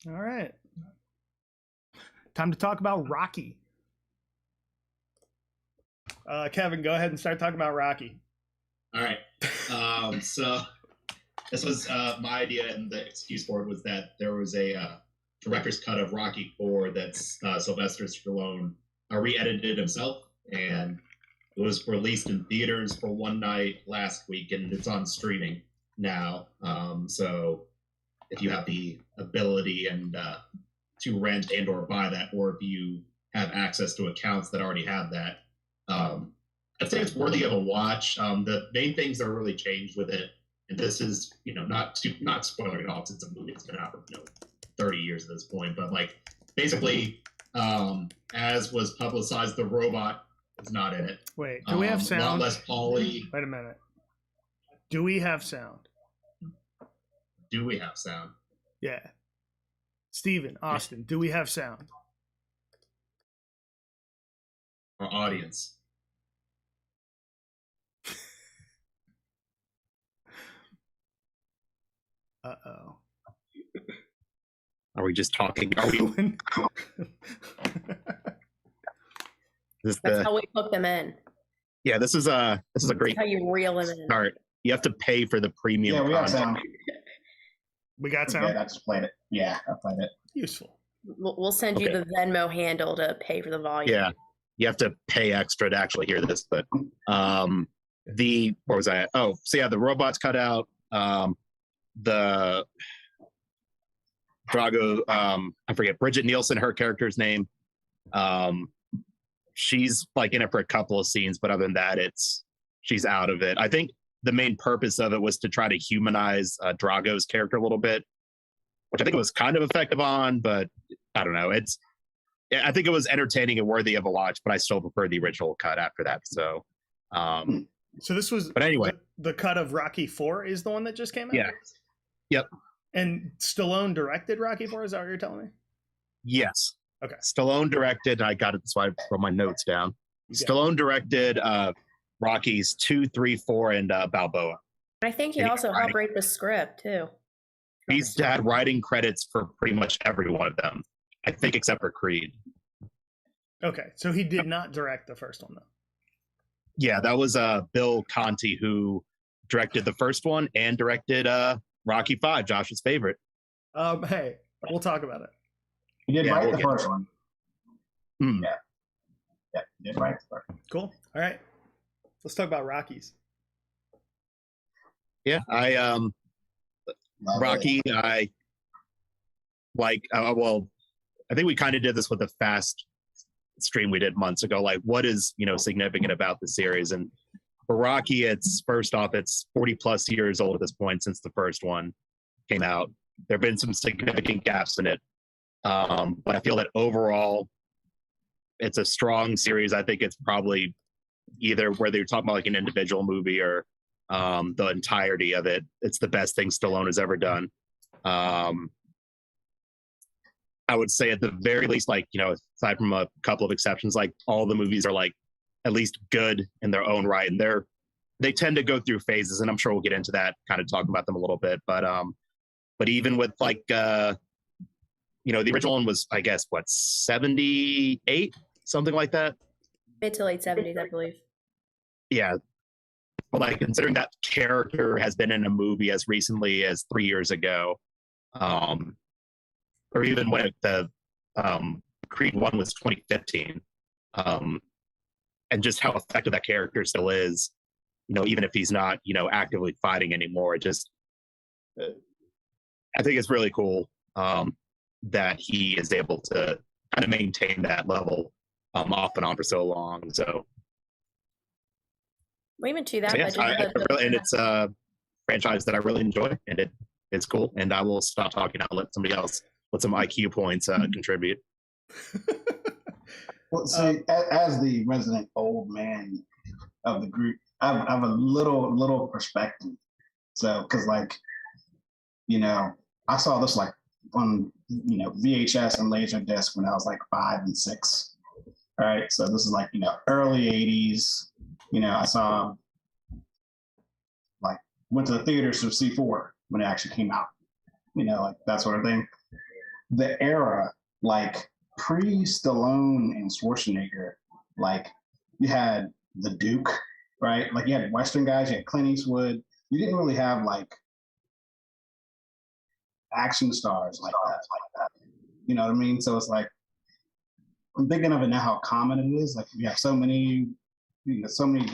All right. Time to talk about Rocky. Kevin, go ahead and start talking about Rocky. All right. So this was my idea, and the excuse for it was that there was a director's cut of Rocky 4 that's Sylvester Stallone re-edited himself, and it was released in theaters for one night last week, and it's on streaming now. So if you have the ability and to rent and or buy that, or if you have access to accounts that already have that, I'd say it's worthy of a watch. The main things that are really changed with it, and this is not spoiling it all since it's a movie. It's been out for 30 years at this point, but like basically, as was publicized, the robot is not in it. Wait, do we have sound? A lot less poly. Wait a minute. Do we have sound? Do we have sound? Yeah. Steven, Austin, do we have sound? Our audience. Uh-oh. Are we just talking? Are we? That's how we hook them in. Yeah, this is a great. That's how you reel them in. Start. You have to pay for the premium. Yeah, we got sound. We got sound. Yeah, I just played it. Yeah, I played it. Useful. We'll send you the Venmo handle to pay for the volume. Yeah, you have to pay extra to actually hear this. But the what was I? Oh, so yeah, the robot's cut out. The Drago, I forget Bridget Nielsen, her character's name. She's like in it for a couple of scenes, but other than that, she's out of it. I think the main purpose of it was to try to humanize Drago's character a little bit, which I think it was kind of effective on, but I don't know. I think it was entertaining and worthy of a watch, but I still prefer the original cut after that. So this was, but anyway, the cut of Rocky 4 is the one that just came out? Yeah. Yep. And Stallone directed Rocky 4, is that what you're telling me? Yes. Okay. Stallone directed, I got it, so I wrote my notes down. Stallone directed Rockies 2, 3, 4, and Balboa. I think he also helped write the script, too. He's had writing credits for pretty much every one of them, I think, except for Creed. Okay, so he did not direct the first one, though. Yeah, that was Bill Conti, who directed the first one and directed Rocky 5, Josh's favorite. Hey, we'll talk about it. He did write the first one. Mm. Yeah, he did write the first one. Cool. All right, let's talk about Rockies. Yeah, Rocky, I like, well, I think we kind of did this with the Fast stream we did months ago. Like, what is, significant about the series? And for Rocky, it's 40 plus years old at this point since the first one came out. There have been some significant gaps in it. But I feel that overall, it's a strong series. I think it's probably either whether you're talking about like an individual movie or the entirety of it, it's the best thing Stallone has ever done. I would say at the very least, like, aside from a couple of exceptions, like all the movies are like at least good in their own right. And they tend to go through phases, and I'm sure we'll get into that, kind of talk about them a little bit. But even with like, the original one was, I guess, 78, something like that. Mid to late 70s, I believe. Yeah. But like, considering that character has been in a movie as recently as 3 years ago, or even when the Creed 1 was 2015, and just how effective that character still is, even if he's not, actively fighting anymore. It just, I think it's really cool that he is able to kind of maintain that level off and on for so long. So, well, even to that, and it's a franchise that I really enjoy, and it's cool. And I will stop talking. I'll let somebody else with some IQ points contribute. Well, see, as the resident old man of the group, I have a little perspective. So, because like, I saw this like on VHS and Laserdisc when I was like 5 and 6. All right, so this is like early 80s. I saw went to the theaters to see 4 when it actually came out. Like that sort of thing. the era, like pre-Stallone and Schwarzenegger, like you had the Duke, right? Like you had Western guys, you had Clint Eastwood. You didn't really have like action stars like that. You know what I mean? So it's like I'm thinking of it now how common it is. Like we have so many, so many.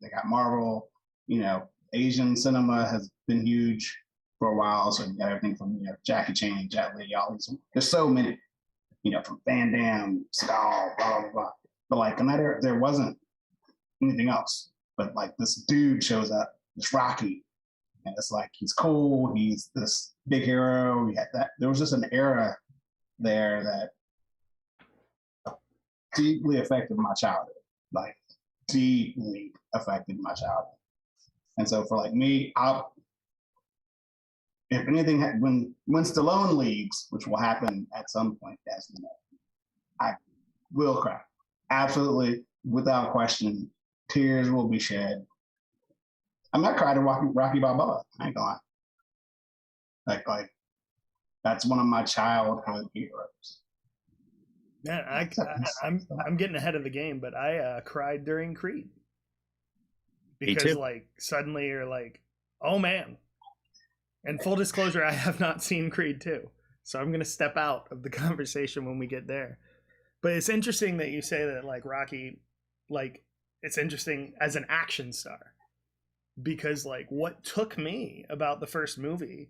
They got Marvel. Asian cinema has been huge for a while. So you got everything from Jackie Chan, Jet Li, all these. There's so many. From Van Damme, Seagal, blah blah blah. But like in that era, there wasn't anything else. But like this dude shows up, this Rocky, and it's like he's cool. He's this big hero. We had that. There was just an era there that deeply affected my childhood. Like deeply affected my childhood. And so for like me, if anything, when Stallone leaves, which will happen at some point, as you know, I will cry. Absolutely, without question, tears will be shed. I might cry to Rocky Balboa. I ain't gonna lie. Like that's one of my childhood heroes. Man, I'm getting ahead of the game, but I cried during Creed because like suddenly you're like, oh man. And full disclosure, I have not seen Creed 2, so I'm gonna step out of the conversation when we get there. But it's interesting that you say that like Rocky, like it's interesting as an action star, because like what took me about the first movie,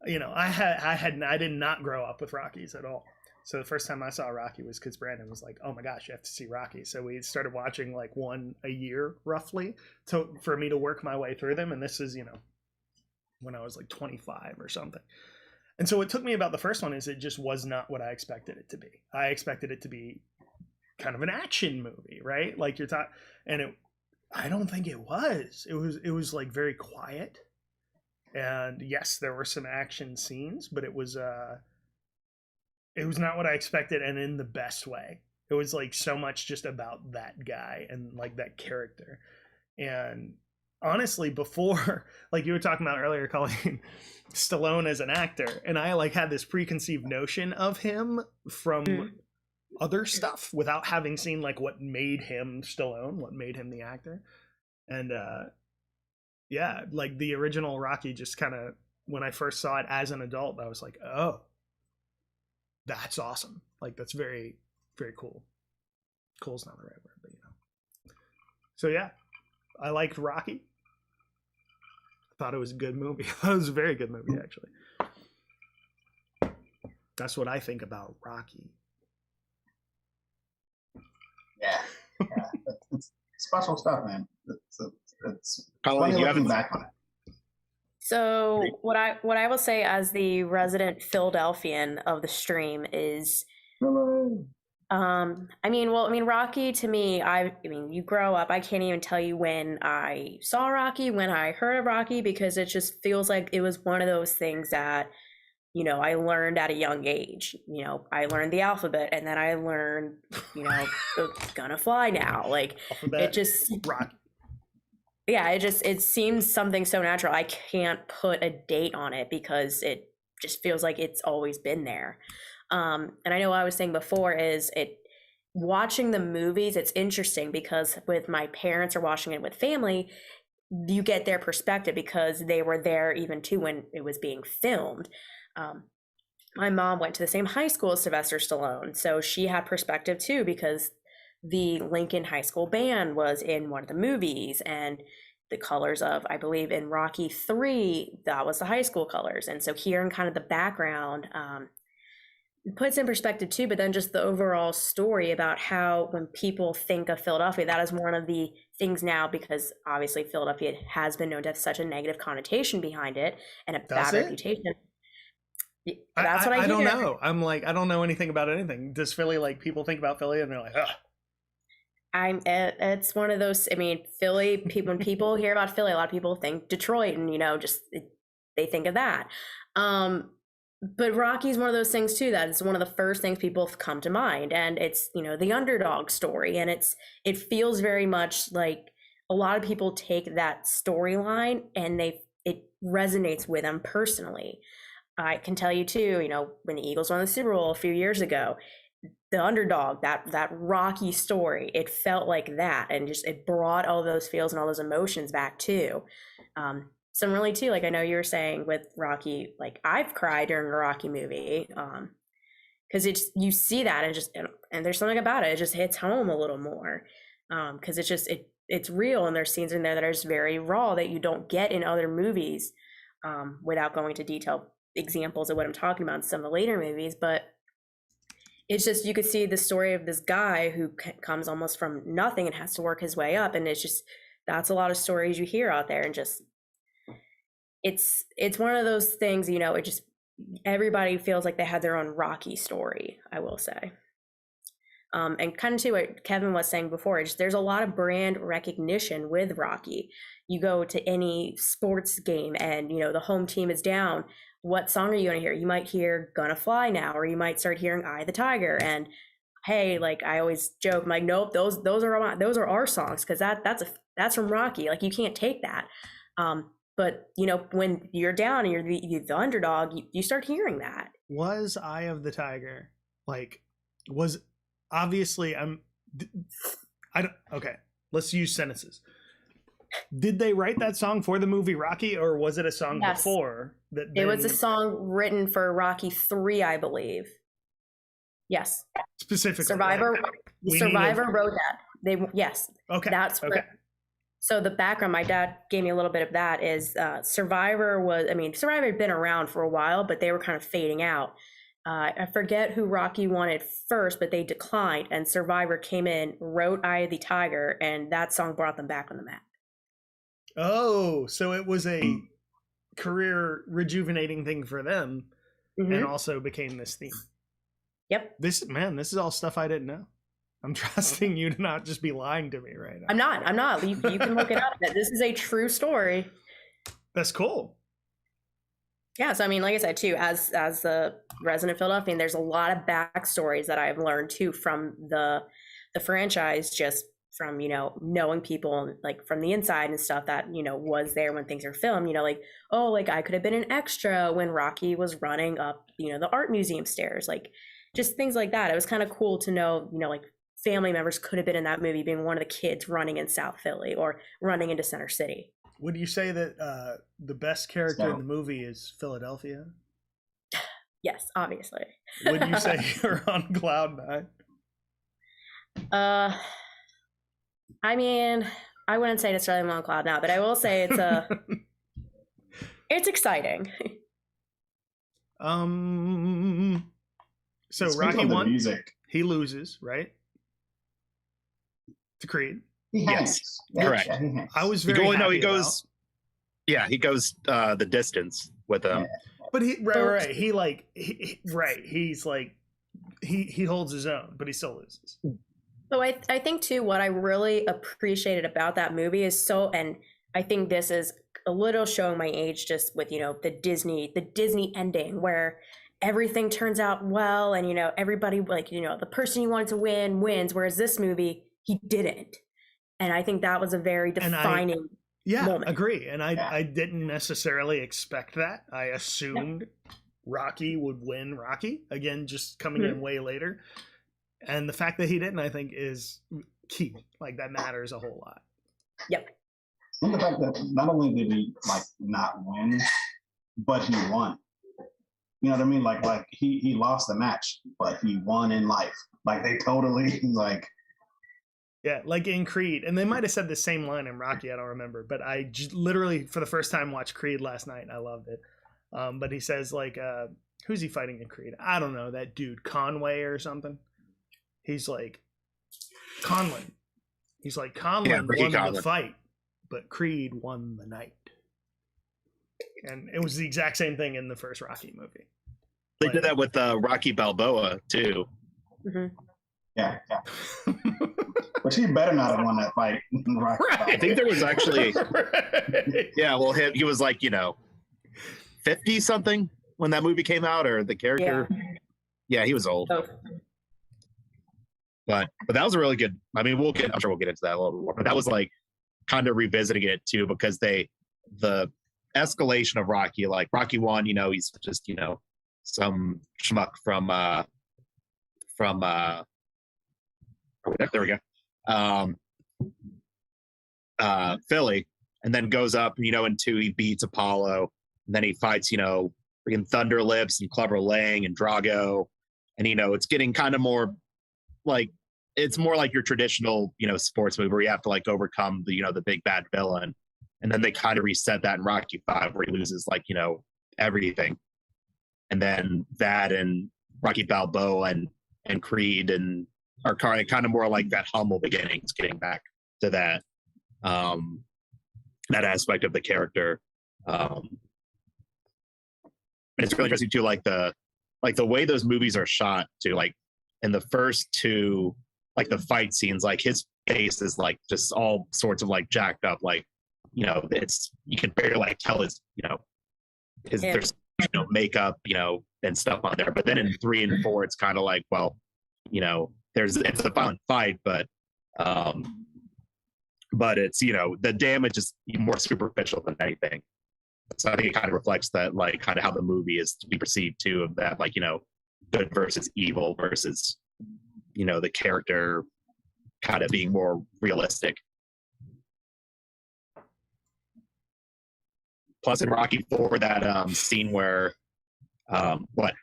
I did not grow up with Rockies at all. So the first time I saw Rocky was because Brandon was like, oh my gosh, you have to see Rocky. So we started watching like one a year roughly for me to work my way through them. And this is, when I was like 25 or something. And so what took me about the first one is it just was not what I expected it to be. I expected it to be kind of an action movie, right? Like you're talking, and I don't think it was. It was like very quiet. And yes, there were some action scenes, but it was not what I expected, and in the best way. It was like so much just about that guy and like that character. And honestly, before, like you were talking about earlier, calling Stallone as an actor, and I like had this preconceived notion of him from other stuff without having seen like what made him Stallone, what made him the actor. And yeah, like the original Rocky, just kind of when I first saw it as an adult, I was like, oh, that's awesome. Like that's very, very cool. Cool's not the right word, but So yeah, I liked Rocky. I thought it was a good movie. I thought it was a very good movie, actually. That's what I think about Rocky. Yeah. It's special stuff, man. It's Colin, you haven't back on it. So what I will say as the resident Philadelphian of the stream is, Rocky to me, you grow up. I can't even tell you when I saw Rocky, when I heard of Rocky, because it just feels like it was one of those things that, I learned at a young age. I learned the alphabet, and then I learned, it's gonna fly now. Like alphabet, it just Rocky. Yeah, it seems something so natural. I can't put a date on it because it just feels like it's always been there. And I know what I was saying before is watching the movies, it's interesting because with my parents or watching it with family, you get their perspective because they were there even too when it was being filmed. My mom went to the same high school as Sylvester Stallone, so she had perspective too because the Lincoln High School band was in one of the movies, and the colors of, I believe in Rocky 3, that was the high school colors. And so hearing kind of the background puts in perspective too, but then just the overall story about how when people think of Philadelphia, that is one of the things now, because obviously Philadelphia has been known to have such a negative connotation behind it and a bad reputation. That's what I hear. don't know. I'm like, I don't know anything about anything. Does Philly, like people think about Philly and they're like, ugh. It's one of those, Philly, when people hear about Philly, a lot of people think Detroit and, they think of that. But Rocky's one of those things too, that it's one of the first things people come to mind. And it's, the underdog story. And it feels very much like a lot of people take that storyline and it resonates with them personally. I can tell you too, when the Eagles won the Super Bowl a few years ago, the underdog, that Rocky story, it felt like that, and just it brought all those feels and all those emotions back too. Similarly too, like I know you were saying with Rocky, like I've cried during a Rocky movie, because you see that and there's something about it just hits home a little more, because it's real, and there's scenes in there that are just very raw that you don't get in other movies, without going to detailed examples of what I'm talking about in some of the later movies. But it's just, you could see the story of this guy who comes almost from nothing and has to work his way up, and that's a lot of stories you hear out there, and just it's one of those things, it just, everybody feels like they had their own Rocky story, I will say. And kind of to what Kevin was saying before, there's a lot of brand recognition with Rocky. You go to any sports game and, the home team is down. What song are you going to hear? You might hear Gonna Fly Now, or you might start hearing Eye of the Tiger. And hey, like I always joke, I'm like, nope, those are our songs, because that's from Rocky. Like, you can't take that. But when you're down and you're the underdog, you start hearing that. Was Eye of the Tiger obviously okay, let's use sentences. Did they write that song for the movie Rocky, or was it a song before that? It was a song written for Rocky 3, I believe. Yes. Specifically. Survivor wrote that. Yes. Okay. That's okay. So the background, my dad gave me a little bit of that, is Survivor had been around for a while, but they were kind of fading out. I forget who Rocky wanted first, but they declined, and Survivor came in, wrote Eye of the Tiger, and that song brought them back on the map. Oh, so it was a career rejuvenating thing for them, and also became this theme. Yep. This is all stuff I didn't know. I'm trusting you to not just be lying to me right now. I'm not. You can look it up. This is a true story. That's cool. Yeah, so like I said too, as the resident Philadelphian, there's a lot of backstories that I've learned too from the franchise, just from knowing people like from the inside and stuff that was there when things are filmed. Like I could have been an extra when Rocky was running up the art museum stairs, like just things like that. It was kind of cool to know like family members could have been in that movie, being one of the kids running in South Philly or running into Center City. Would you say that the best character in the movie is Philadelphia? Yes, obviously. Would you say you're on cloud 9? I wouldn't say necessarily I'm on cloud now, but I will say it's exciting. So Rocky won. He loses, right? To Creed. Yes, correct. I was very happy he goes. Yeah, he goes the distance with them. But he holds his own, but he still loses. So I think too, what I really appreciated about that movie is and I think this is a little showing my age, just with the Disney ending where everything turns out well, and everybody, like the person you wanted to win wins, whereas this movie he didn't. And I think that was a very defining moment. Agree. And I didn't necessarily expect that. I assumed Rocky would win Rocky, again, just coming in way later. And the fact that he didn't, I think, is key. Like, that matters a whole lot. Yep. And the fact that not only did he not win, but he won. You know what I mean? Like he lost the match, but he won in life. Like, they totally Yeah, like in Creed, and they might have said the same line in Rocky, I don't remember, but I literally, for the first time, watched Creed last night, and I loved it. But he says, who's he fighting in Creed? I don't know, that dude, Conway or something. He's like, Conlon. He's like, Conlon won the fight, but Creed won the night. And it was the exact same thing in the first Rocky movie. They did that with Rocky Balboa, too. Mm-hmm. Yeah. But he better not have won that fight. Right. I think there was actually, yeah, well, he was 50 something when that movie came out, or the character. Yeah, he was old. Oh. But that was a really good. I'm sure we'll get into that a little more. But that was kind of revisiting it too, because the escalation of Rocky. Like Rocky 1, he's just, some schmuck from there we go. Philly, and then goes up, in 2, he beats Apollo, and then he fights, freaking Thunder Lips and Clubber Lang and Drago, and it's getting kind of more like, it's more like your traditional, sports movie where you have to like overcome the, the big bad villain, and then they kind of reset that in Rocky 5 where he loses like, everything, and then that and Rocky Balboa and Creed and are kind of more like that humble beginnings, getting back to that that aspect of the character. And it's really interesting too, like the way those movies are shot too. Like in the first 2, like the fight scenes, like his face is like just all sorts of like jacked up, like it's, you can barely like tell his there's makeup and stuff on there. But then in 3 and 4, it's kind of like, well, it's a fun fight, but it's the damage is more superficial than anything. So I think it kind of reflects that, like, kind of how the movie is to be perceived too, of that, like, good versus evil versus the character kind of being more realistic. Plus in Rocky 4, that scene where what?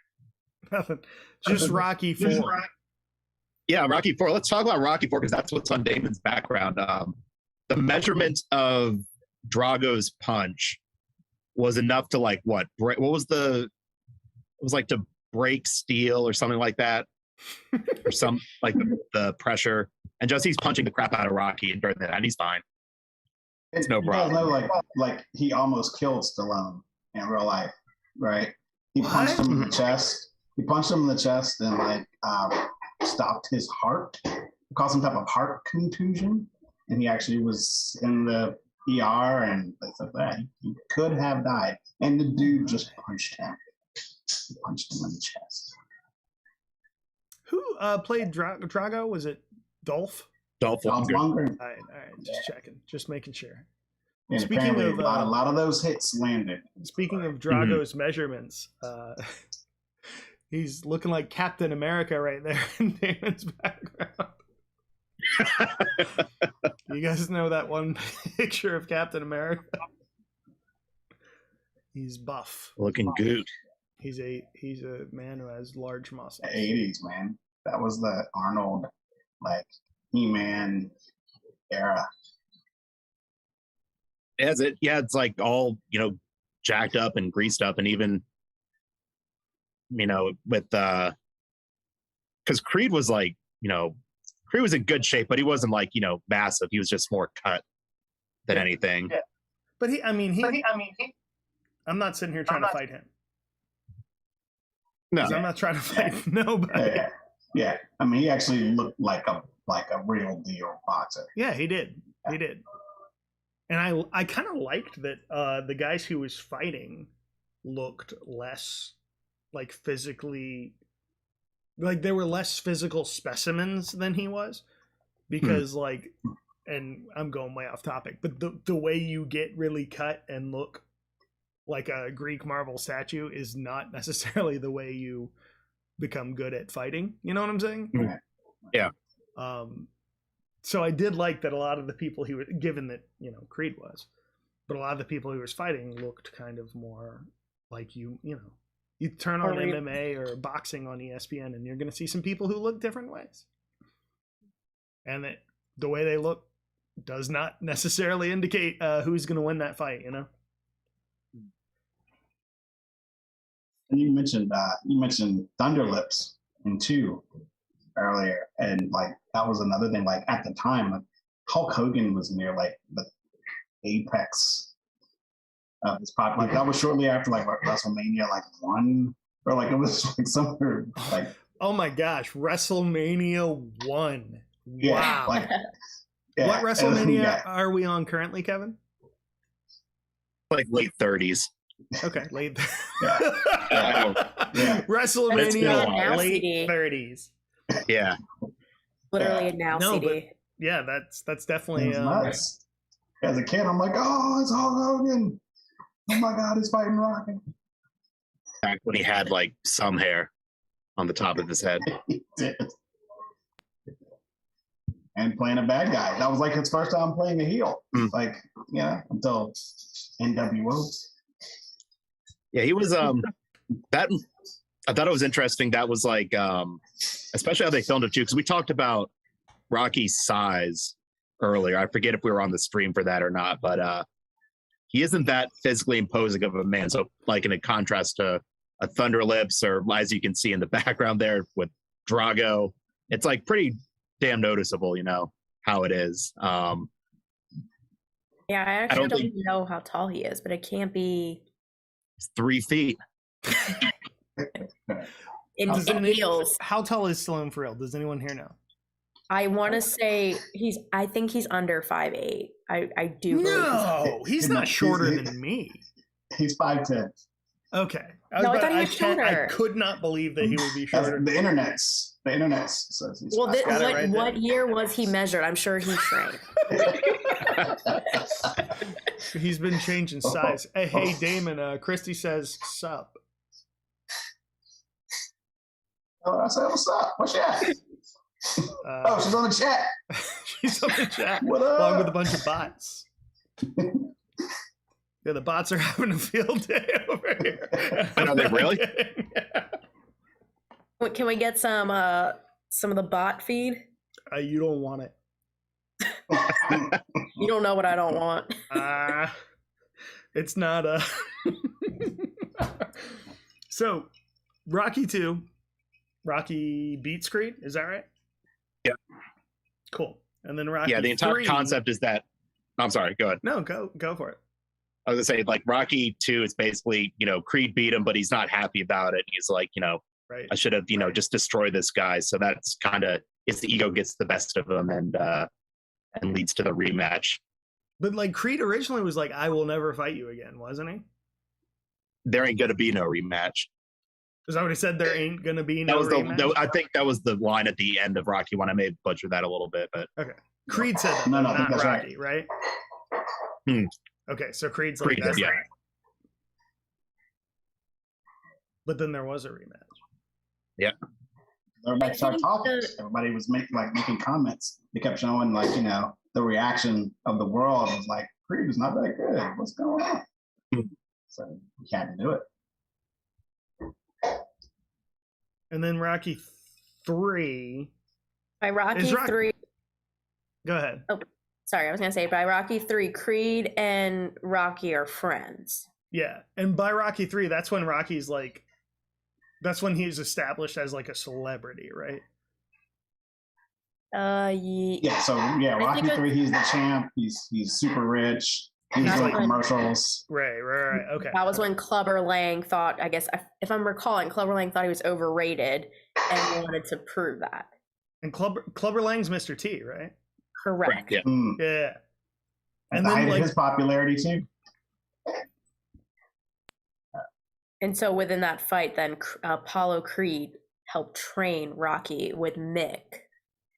Nothing. Just Rocky 4. Yeah, Rocky 4. Let's talk about Rocky 4 because that's what's on Damon's background. The measurement of Drago's punch was enough to like what? What was it was like to break steel or something like that, or some like the pressure. And just he's punching the crap out of Rocky, and during that, and he's fine. It's no problem. Like he almost killed Stallone in real life, right? He punched him in the chest. He punched him in the chest and like stopped his heart, caused some type of heart contusion, and he actually was in the ER and things like that. He could have died, and the dude just punched him. He punched him in the chest. Who played Drago? Was it Dolph? Dolph Lundgren. All right, just checking, just making sure. And speaking of a lot of those hits landed. Speaking of Drago's measurements, he's looking like Captain America right there in Damon's background. You guys know that one picture of Captain America? He's buff, looking good. He's a man who has large muscles. The 80s, man. That was the Arnold, like, He-Man era. It's like all, jacked up and greased up, and even, with because Creed was like, Creed was in good shape, but he wasn't like, massive. He was just more cut than anything. Yeah. But I'm not sitting here trying to fight him. No, I'm not trying to fight nobody. Yeah. I mean, he actually looked like a real deal boxer. Yeah, he did. Yeah. He did. And I kind of liked that the guys he was fighting looked less like physically, like they were less physical specimens than he was, because like, and I'm going way off topic, but the way you get really cut and look like a Greek marble statue is not necessarily the way you become good at fighting. You know what I'm saying? Yeah. So I did like that a lot of the people he was, given that, Creed was, but a lot of the people he was fighting looked kind of more like you turn on MMA or boxing on ESPN and you're going to see some people who look different ways. And that the way they look does not necessarily indicate who's going to win that fight, And you mentioned Thunder Lips in 2 earlier, and like that was another thing. Like at the time, like Hulk Hogan was near like the apex of his pop. Like that was shortly after like WrestleMania, like 1, or like it was like somewhere like. Oh my gosh, WrestleMania 1! Yeah, wow. Like, what WrestleMania are we on currently, Kevin? Like late 30s. Okay, late. Yeah. WrestleMania late 30s. Yeah. Literally a now CD. But yeah, that's definitely nuts. As a kid, I'm like, oh, it's Hulk Hogan. Oh my God, he's fighting Rocky. Back when he had like some hair on the top of his head. He did. And playing a bad guy. That was like his first time playing a heel. Like, yeah, until NWO. Yeah, he was that I thought it was interesting. That was like especially how they filmed it too, because we talked about Rocky's size earlier. I forget if we were on the stream for that or not, but he isn't that physically imposing of a man. So like in a contrast to a Thunder Lips, or as you can see in the background there with Drago, it's like pretty damn noticeable, you know, how it is. Yeah, I actually don't know how tall he is, but it can't be 3 feet. in heels. How tall is Stallone for real? Does anyone here know? I want to say I think he's under 5'8". I do. No, he's not shorter than me. He's 5'10". Okay. I thought he was shorter. I could not believe that he would be shorter. The internet says he's well, what year was he measured? I'm sure he shrank. He's been changing size. Hey, Damon, Christy says, sup. Oh, I said, what's up? What's that? Oh, she's on the chat. She's on the chat. What up? Along with a bunch of bots. Yeah, the bots are having a field day over here. Are they really? Can we get some of the bot feed? You don't want it. You don't know what I don't want. It's not a. So, Rocky 2. Rocky beats Creed. Is that right? Yeah. Cool. And then Rocky. Yeah, the entire 3, concept is that. I'm sorry. Go ahead. No, go for it. I was gonna say, like, Rocky 2 is basically, you know, Creed beat him, but he's not happy about it. He's like, you know, right. I should have, you know, just destroyed this guy. So that's kind of, his ego gets the best of him and leads to the rematch. But like Creed originally was like, I will never fight you again, wasn't he? There ain't gonna be no rematch. Is that what he said? There ain't gonna be no rematch? I think that was the line at the end of Rocky One. I may butcher that a little bit, but okay. Creed said that, no, not that's Rocky, right? Okay, so Creed's like, that's right. But then there was a rematch. Yeah. Everybody started talking. Everybody was making comments. They kept showing, like, you know, the reaction of the world was like, Creed is not that good. What's going on? So we had to do it. And then Rocky 3. By Rocky 3. Go ahead. Oh, sorry. I was going to say by Rocky 3, Creed and Rocky are friends. Yeah. And by Rocky 3, that's when Rocky's like, that's when he's established as like a celebrity, right? Yeah. So yeah, Rocky 3, he's the champ. He's super rich. He's doing commercials. Right. Okay. That was when Clubber Lang thought, I guess, if I'm recalling, Clubber Lang thought he was overrated and wanted to prove that. And Clubber Lang's Mr. T, right? Correct. Yeah. Yeah. And then his popularity too. And so within that fight, then Apollo Creed helped train Rocky with Mick.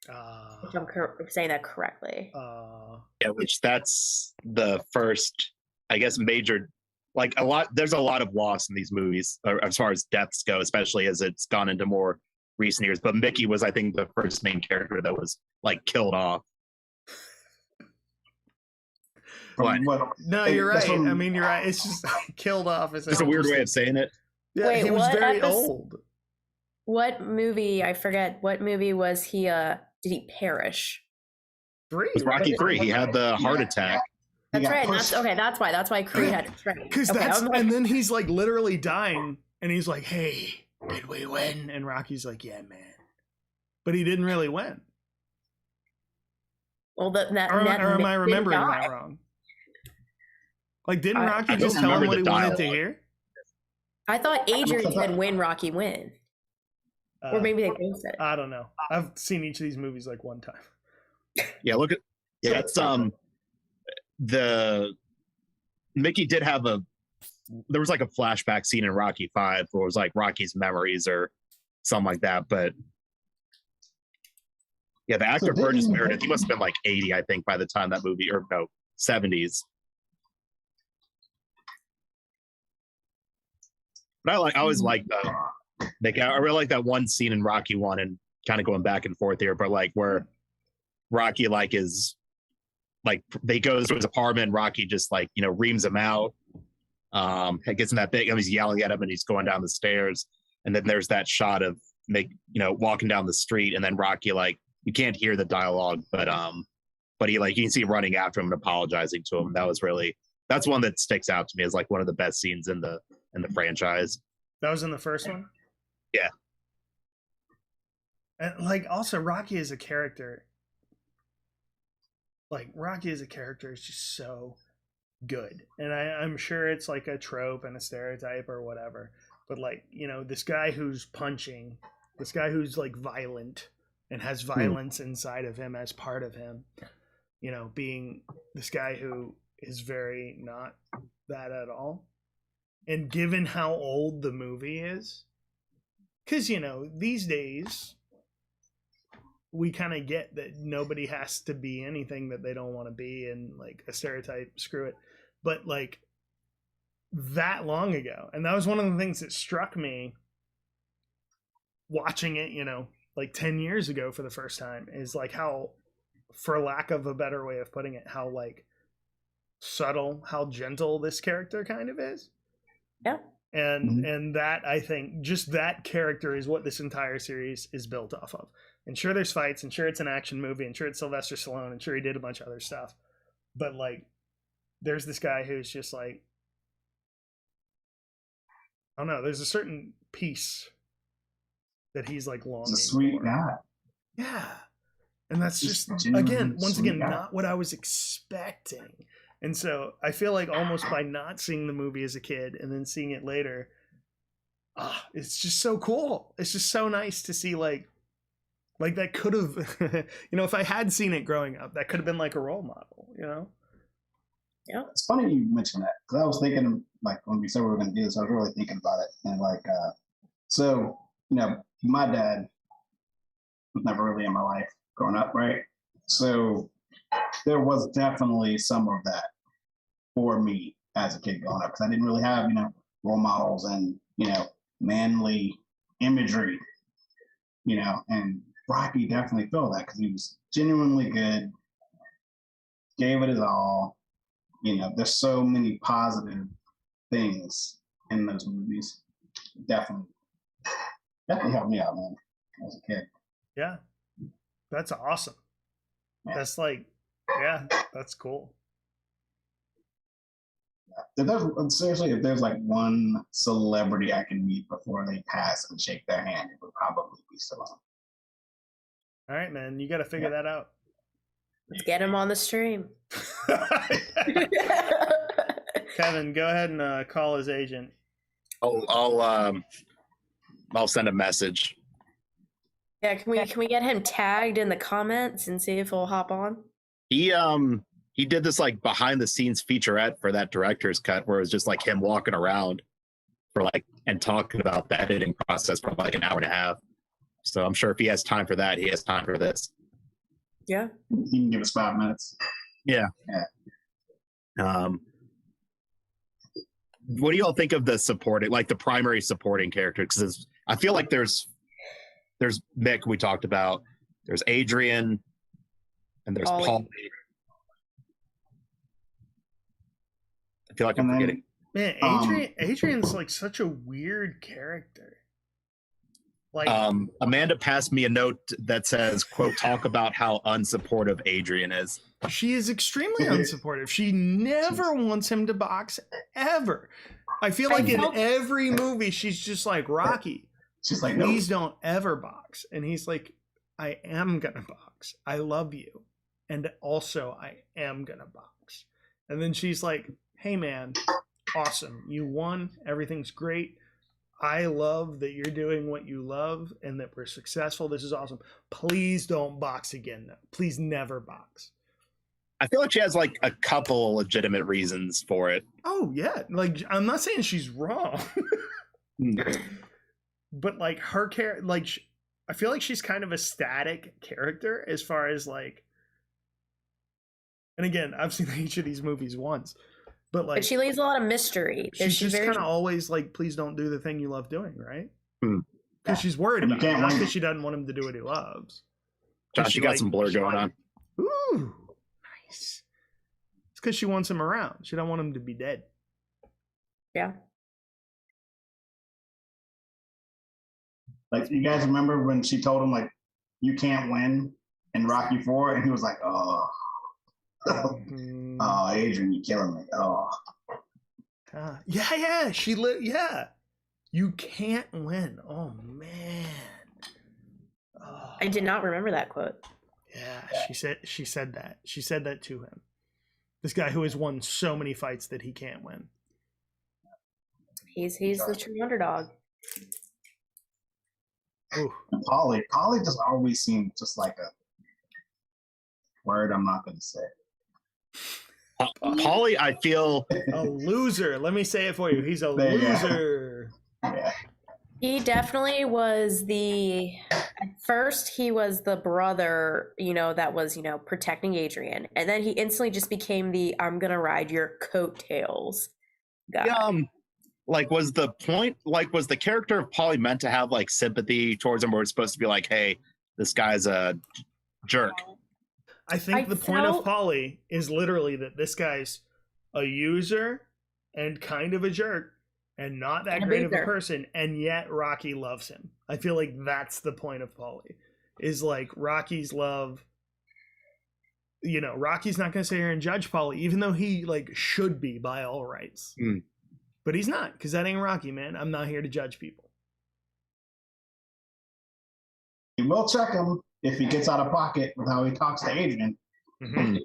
If I'm saying that correctly. Yeah, which that's the first, I guess, major, like there's a lot of loss in these movies as far as deaths go, especially as it's gone into more recent years. But Mickey was, I think, the first main character that was like killed off. No, you're right. I mean, you're right. It's just killed off. It's a weird way of saying it. Yeah, wait, he was very old. What movie? I forget. What movie was he? Did he perish? 3. It was Rocky 3. He had the heart attack. That's right. That's why Creed had to train. Because and then he's like literally dying, and he's like, "Hey, did we win?" And Rocky's like, "Yeah, man," but he didn't really win. Well, or am I remembering that wrong? Like, didn't Rocky just tell him what he wanted to hear? I thought Adrian said, "Win, Rocky, win," or maybe they both said it. I don't know. I've seen each of these movies like one time. Yeah, it's the Mickey did have there was like a flashback scene in Rocky 5 where it was like Rocky's memories or something like that. But yeah, the actor Burgess Meredith, he must have been like 80, I think, by the time that movie, or no, 70s. But I always like Nick. I really like that one scene in Rocky 1, and kind of going back and forth here, but like where Rocky like is like they goes to his apartment, and Rocky just like reams him out. It gets in that big. He's yelling at him, and he's going down the stairs, and then there's that shot of Nick, walking down the street, and then Rocky like you can't hear the dialogue, but he like you can see him running after him and apologizing to him. That's one that sticks out to me as like one of the best scenes in the franchise. That was in the first one? Yeah. And like also Rocky as a character. Like Rocky as a character is just so good. And I'm sure it's like a trope and a stereotype or whatever. But like, this guy who's punching, this guy who's like violent and has violence inside of him as part of him, being this guy who is very not that at all. And given how old the movie is, because, these days we kind of get that nobody has to be anything that they don't want to be, and like a stereotype, screw it. But like that long ago, and that was one of the things that struck me watching it, like 10 years ago for the first time, is like how, for lack of a better way of putting it, how like subtle, how gentle this character kind of is. Yeah. And that, I think, just that character is what this entire series is built off of. And sure, there's fights, and sure, it's an action movie, and sure, it's Sylvester Stallone, and sure, he did a bunch of other stuff. But like, there's this guy who's just like, I don't know, there's a certain peace that he's like longing. He's a sweet for. guy. Yeah. And that's just, once again, not what I was expecting. And so I feel like almost by not seeing the movie as a kid and then seeing it later, it's just so cool. It's just so nice to see like that could have, if I had seen it growing up, that could have been like a role model, Yeah. It's funny you mentioned that, because I was thinking, like, when we said we were going to do this, I was really thinking about it. And like, so, my dad was never really in my life growing up, right? So there was definitely some of that for me as a kid growing up, because I didn't really have, role models and, manly imagery, and Rocky definitely felt that, because he was genuinely good, gave it his all. There's so many positive things in those movies. Definitely helped me out, man, as a kid. Yeah. That's awesome. Yeah. That's like, yeah, that's cool. Seriously, if there's like one celebrity I can meet before they pass and shake their hand, it would probably be Stallone. All right, man, you got to figure that out. Let's get him on the stream. Kevin, go ahead and call his agent. I'll send a message. Yeah, can we get him tagged in the comments and see if he'll hop on? He did this like behind the scenes featurette for that director's cut, where it was just like him walking around for like and talking about the editing process for like an hour and a half. So I'm sure if he has time for that, he has time for this. Yeah. You can give us 5 minutes. Yeah. What do y'all think of the supporting, like the primary supporting character? Because I feel like there's Mick, we talked about, there's Adrian, and there's Paul. I feel like I'm forgetting. Man, Adrian's like such a weird character. Like Amanda passed me a note that says, quote, talk about how unsupportive Adrian is. She is extremely unsupportive. She never wants him to box, ever. I feel like in every movie, she's just like, Rocky, she's like, please don't ever box. And he's like, I am going to box. I love you. And also, I am going to box. And then she's like, hey, man, awesome. You won. Everything's great. I love that you're doing what you love and that we're successful. This is awesome. Please don't box again, though. Please never box. I feel like she has like a couple legitimate reasons for it. Oh, yeah. Like, I'm not saying she's wrong. But like her character, like, I feel like she's kind of a static character as far as like, and again, I've seen each of these movies once, But like, But she leaves a lot of mystery. she's just very kind of always like, please don't do the thing you love doing, right? Hmm. Because she's worried You about it, can't not win. because she doesn't want him to do what he loves. 'Cause Josh, she you got like- some blur going on. Ooh, nice. It's because she wants him around. She don't want him to be dead. Yeah. Like, you guys remember when she told him, like, you can't win in Rocky IV? And he was like, oh, Mm, oh, Adrian, you're killing me. Oh. yeah. Yeah. You can't win. Oh man. Oh, I did not remember that quote. Yeah, she said that. She said that to him. This guy who has won so many fights that he can't win. He's the true underdog. Ooh. And Polly just always seemed just like a word I'm not going to say. Paulie, I feel A loser. Let me say it for you. He's a There you go. loser. Yeah. He definitely was at first he was the brother, that was, protecting Adrian. And then he instantly just became the I'm gonna ride your coattails guy. like was the character of Paulie meant to have like sympathy towards him, or it's supposed to be like, hey, this guy's a jerk? I think the point of Polly is literally that this guy's a user and kind of a jerk and not that great of a person, and yet Rocky loves him. I feel like that's the point of Polly, is like Rocky's love. Rocky's not going to sit here and judge Polly, even though he like should be by all rights. Mm. But he's not, because that ain't Rocky, man. I'm not here to judge people. He will check him if he gets out of pocket with how he talks to Adrian. Mm-hmm.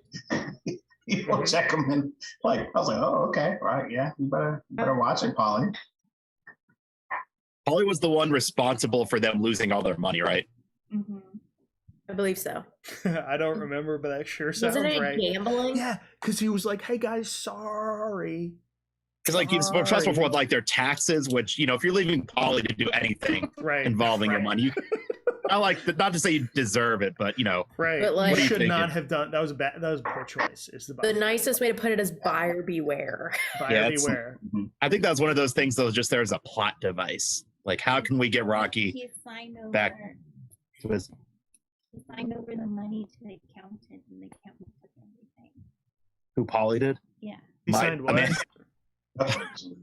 He will check him, and I was like, oh, okay, right, yeah, you better watch it, Polly. Paulie was the one responsible for them losing all their money, right? Mm-hmm. I believe so. I don't remember, but that sure sounds Wasn't it right. gambling? Yeah, because he was like, hey guys, sorry. Because like he's responsible for like their taxes, which if you're leaving Paulie to do anything involving your money, I like not to say you deserve it, but right. But like, what he should not have done. That was bad. That was a poor choice. Is the nicest way to put it is buyer beware. Buyer beware. I think that's one of those things that was just there as a plot device. Like, how can we get Rocky back to his? He signed over the money to the accountant, and the accountant took everything. Who Paulie did? Yeah. He signed what?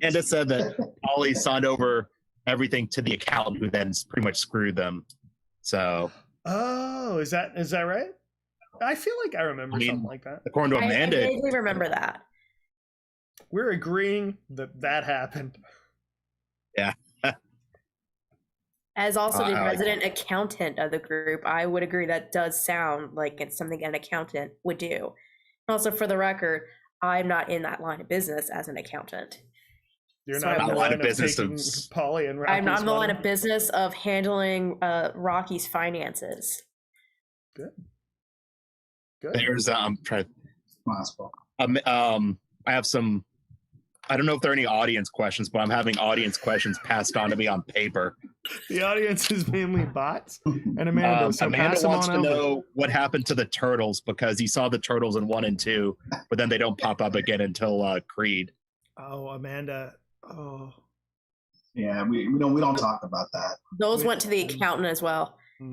Amanda said that Paulie signed over everything to the accountant, who then pretty much screwed them. So. Oh, is that right? I feel like I remember something like that. According to Amanda, I vaguely remember that. We're agreeing that happened. Yeah. As also the resident accountant of the group, I would agree that does sound like it's something an accountant would do. Also, for the record, I'm not in that line of business as an accountant. You're not in the line of business of Paulie and Rocky's I'm not in the line money? of business of handling Rocky's finances. Good. There's Possible. I have some. I don't know if there are any audience questions, but I'm having audience questions passed on to me on paper. The audience is mainly bots and Amanda. So Amanda pass them wants on to over. know what happened to the turtles, because he saw the turtles in 1 and 2, but then they don't pop up again until Creed. Oh, Amanda. Oh. Yeah, we don't talk about that. Those went to the accountant as well. They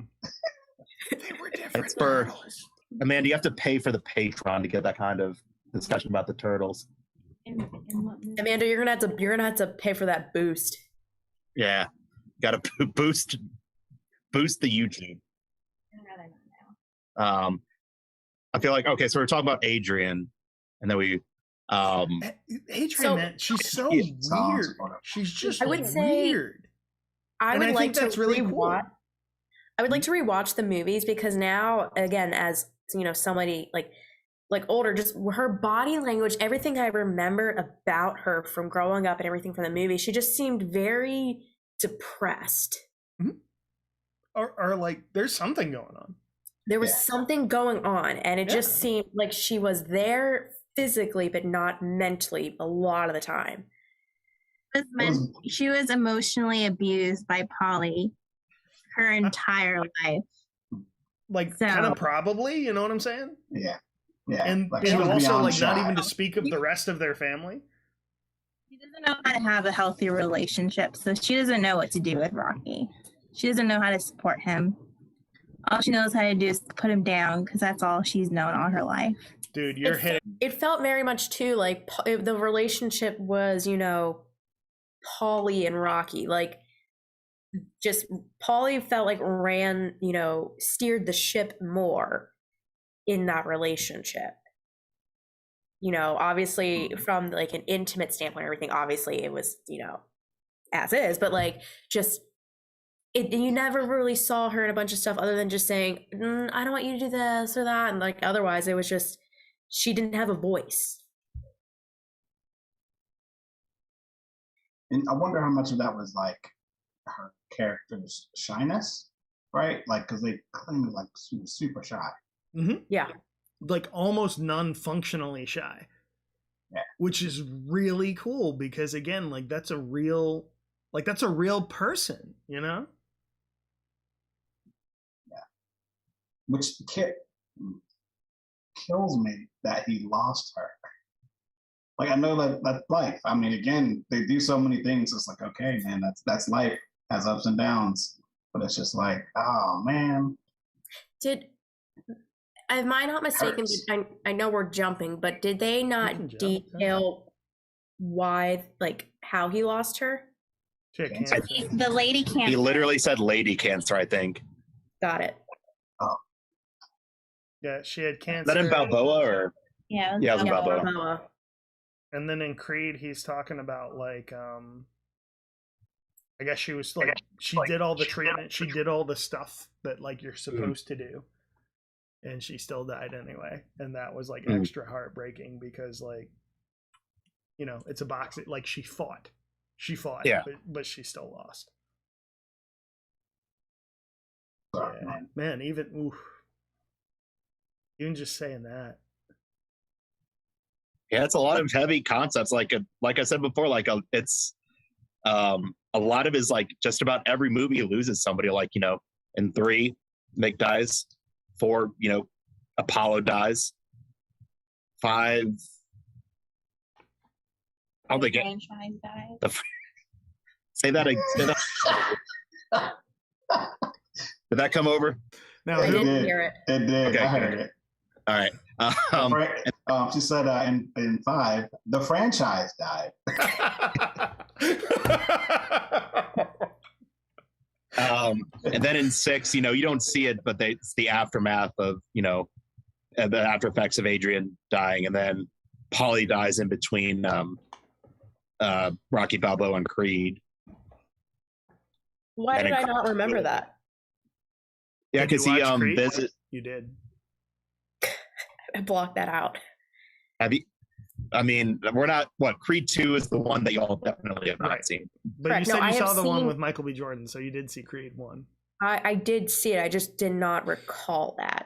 were different. That's for turtles. Amanda. You have to pay for the Patreon to get that kind of discussion about the turtles. In what movie? Amanda, you're gonna have to pay for that boost. Yeah, got to boost the YouTube. I'd rather not now. I feel like so we're talking about Adrian, and then we Adrian, man, she's so weird. She's just I would say- weird. I And would I like think to that's really cool. I would like to rewatch the movies, because now, again, as somebody like older, just her body language, everything I remember about her from growing up and everything from the movie, she just seemed very depressed. Or like there's something going on. There was something going on, and it just seemed like she was there physically but not mentally a lot of the time. She was emotionally abused by Polly her entire life. Like So- kind of probably, you know what I'm saying? Yeah. Yeah, and, like, she and was also beyond like not shy. even to speak of the rest of their family. She doesn't know how to have a healthy relationship, so she doesn't know what to do with Rocky. She doesn't know how to support him. All she knows how to do is put him down because that's all she's known all her life. Dude, you're hitting. It felt very much too like the relationship was, Paulie and Rocky. Like, just Paulie felt like ran, steered the ship more in that relationship. Obviously from like an intimate standpoint, everything, obviously it was, as is, but like just you never really saw her in a bunch of stuff other than just saying, I don't want you to do this or that. And like, otherwise it was just, she didn't have a voice. And I wonder how much of that was like her character's shyness, right? Like, because they claim like she was super shy. Mm-hmm. Yeah. Like almost non-functionally shy. Yeah. Which is really cool because again, like that's a real person, Yeah. Which kills me that he lost her. Like, I know that's life. I mean, again, they do so many things. It's like, okay, man, that's life, has ups and downs. But it's just like, oh man. Am I not mistaken? I know we're jumping, but did they not detail why, like, how he lost her? The lady cancer. He literally said lady cancer, I think. Got it. Oh. Yeah, she had cancer. Is that in Balboa or? Yeah, it was in Balboa. And then in Creed, he's talking about like, I guess she was like, she did all the treatment, she did all the stuff that like you're supposed to do, and she still died anyway. And that was like extra heartbreaking because like, it's a boxing. Like she fought, yeah, but she still lost. Yeah, man, even just saying that. Yeah, it's a lot of heavy concepts. Like I said before, it's a lot of his like just about every movie he loses somebody. Like in 3, Mick dies. 4, Apollo dies. 5, I don't think franchise died. Say that again. Did that come over? No, I who? didn't hear it. It did. Okay, I heard it. All right. She said in 5, the franchise died. And then in 6, you don't see it, but it's the aftermath of, the after effects of Adrian dying. And then Paulie dies in between Rocky Balboa and Creed. Why did I not remember that? Yeah, because he visit. You did. I blocked that out. Have you? I mean, we're not. What Creed 2 is the one that y'all definitely have not seen. But Correct. You said No, you I saw have the one seen- with Michael B. Jordan, so you did see Creed 1. I did see it. I just did not recall that.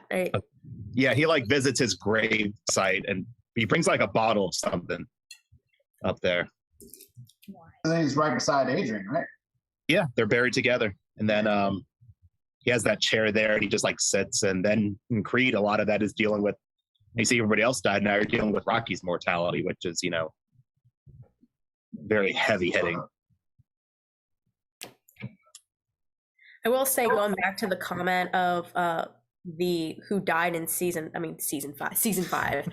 Yeah, he like visits his grave site and he brings like a bottle of something up there. And he's right beside Adrian, right? Yeah, they're buried together. And then he has that chair there and he just like sits. And then in Creed, a lot of that is dealing with, you see everybody else died. Now you're dealing with Rocky's mortality, which is, very heavy hitting. I will say, going back to the comment of the who died in season 5,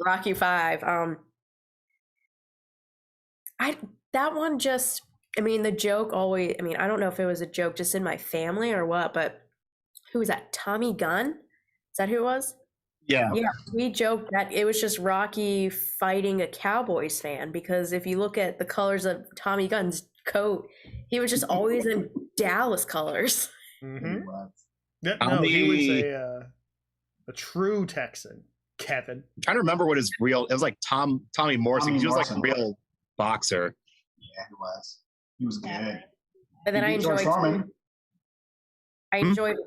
Rocky 5. That one just, the joke always, I don't know if it was a joke just in my family or what, but who was that? Tommy Gunn? Is that who it was? Yeah. Yeah, we joked that it was just Rocky fighting a Cowboys fan, because if you look at the colors of Tommy Gunn's coat, he was just always in Dallas colors. Mm-hmm. Yeah, no, he was a true Texan, Kevin. I'm trying to remember what his real, it was like Tommy Morrison. He was like a real boxer. Yeah, he was. He was good. But then I enjoyed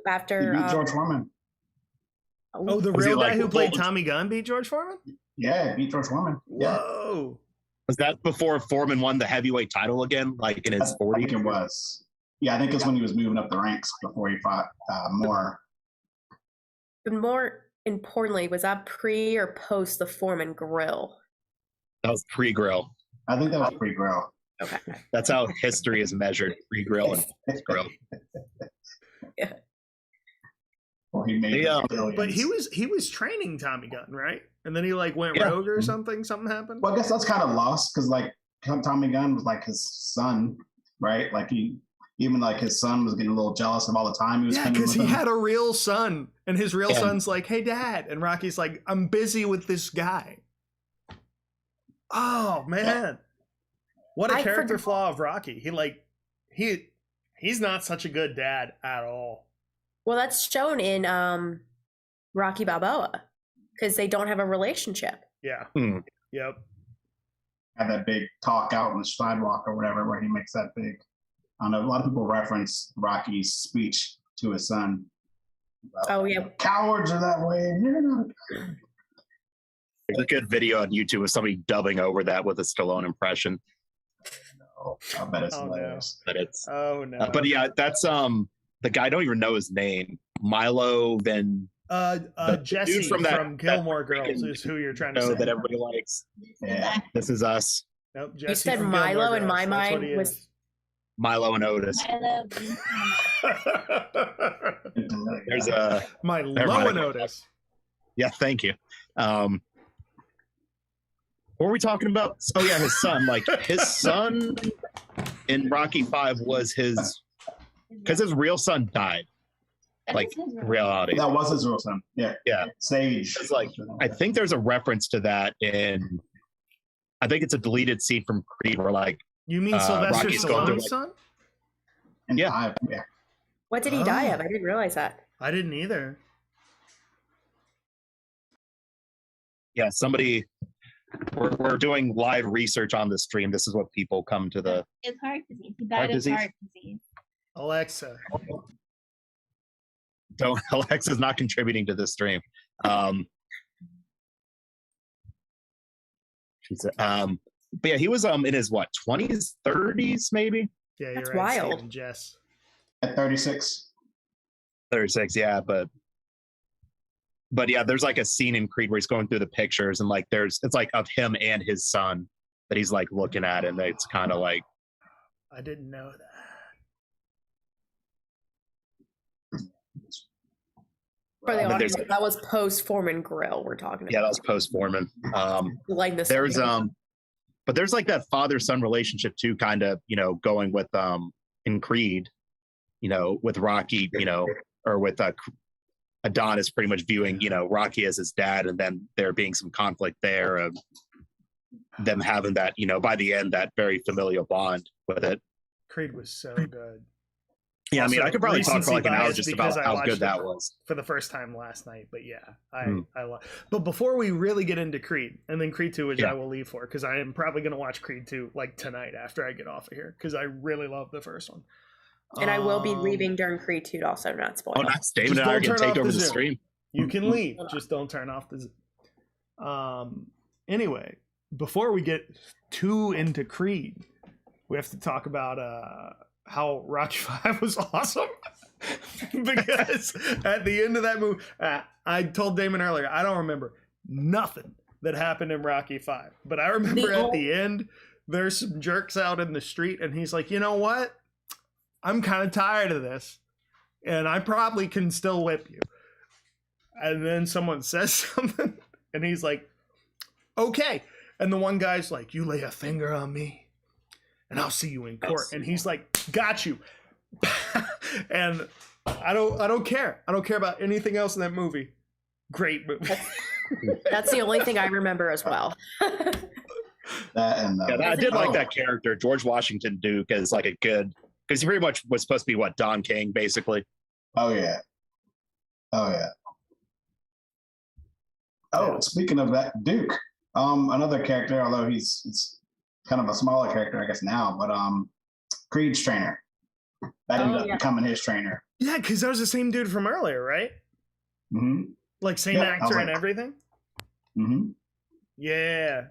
after He beat George Foreman. Oh, the real guy who played Tommy Gunn beat George Foreman? Yeah, he beat George Foreman. Yeah. Whoa. Was that before Foreman won the heavyweight title again, like in his 40s? I think it was. Yeah, I think it's when he was moving up the ranks before he fought Moore. But Moore, importantly, was that pre or post the Foreman grill? That was pre-grill. I think that was pre-grill. Okay. That's how history is measured: pre-grill and post-grill. Well, he made Yeah. billions. But he was training Tommy Gunn, right? And then he like went rogue or something. Something happened. Well, I guess that's kind of lost because like Tommy Gunn was like his son, right? Like even like his son was getting a little jealous of all the time he was spending because with he him. had a real son, and his real son's like, "Hey, Dad," and Rocky's like, "I'm busy with this guy." Oh man, what a character flaw of Rocky. He's not such a good dad at all. Well, that's shown in Rocky Balboa because they don't have a relationship. Yeah. Yep. Had that big talk out on the sidewalk or whatever, where he makes that big. I know a lot of people reference Rocky's speech to his son. Oh yeah, Cowards are that way, and you're not. There's a good video on YouTube of somebody dubbing over that with a Stallone impression. No, I bet it's hilarious. But it's but yeah, that's the guy. I don't even know his name. Milo Van. Jesse dude from Gilmore Girls is who you're trying to say. That everybody likes. Yeah. This is us. Nope, Jesse you said from Milo, Gilmore in my Girls. That's what mind he was is. Milo and Otis. I love you. There's My Never low mind. and Otis. Yeah, thank you. What were we talking about? Oh yeah, his son. Like his son in Rocky 5 was his, because his real son died. Like reality. That was his real son. Yeah. Yeah. Sage. It's like I think there's a reference to that in. I think it's a deleted scene from Creed where like You mean Sylvester Rocky's going through, Stallone's son? And Yeah. yeah. what did he die of? I didn't realize that. I didn't either. yeah, somebody. We're doing live research on the stream. This is what people come to the. It's heart disease. He Heart died of disease? heart disease. Alexa. Don't Alexa's not contributing to this stream. But yeah, he was in his what 20s, 30s, maybe Yeah, you're That's right. wild. Stephen Jess. At 36. 36. Yeah, but yeah, there's like a scene in Creed where he's going through the pictures and like it's like of him and his son that he's like looking at, and it's kind of like I didn't know that. For the but audience, there's- that was post Foreman grill we're talking yeah, that about. was post Foreman. Like this. There's but there's like that father son relationship too, kind of going with in Creed, with Rocky, or with Adonis pretty much viewing Rocky as his dad, and then there being some conflict there of them having that by the end that very familial bond with it. Creed was so good. Yeah, I mean, Also, I could probably talk for like an hour recency just bias about because I how watched good it that was. For the first time last night, but yeah, I love. But before we really get into Creed, and then Creed 2, which Yeah. I will leave for, because I am probably going to watch Creed 2 like tonight after I get off of here, because I really love the first one. And I will be leaving during Creed 2 to also not spoil. Oh, nice. David Just and I are don't going to turn take off over the the Zoom. stream. You can leave, just don't turn off the Zoom. Anyway, before we get too into Creed, we have to talk about how Rocky 5 was awesome. Because at the end of that movie, I told Damon earlier, I don't remember nothing that happened in Rocky 5. But I remember at the end, there's some jerks out in the street, and he's like, you know what? I'm kind of tired of this, and I probably can still whip you. And then someone says something, and he's like, okay. And the one guy's like, you lay a finger on me, and I'll see you in court. And he's like, got you. And I don't care. I don't care about anything else in that movie. Great movie. That's the only thing I remember as well. That and I did like that character, George Washington Duke, as like a good, because he pretty much was supposed to be what, Don King, basically. Oh yeah. Oh, speaking of that, Duke. Another character, although he's kind of a smaller character, I guess now, but Creed's trainer. That ended up becoming his trainer. Yeah, because that was the same dude from earlier, right? Mm-hmm. Like same Yeah, actor and like- everything. Mm-hmm. Yeah,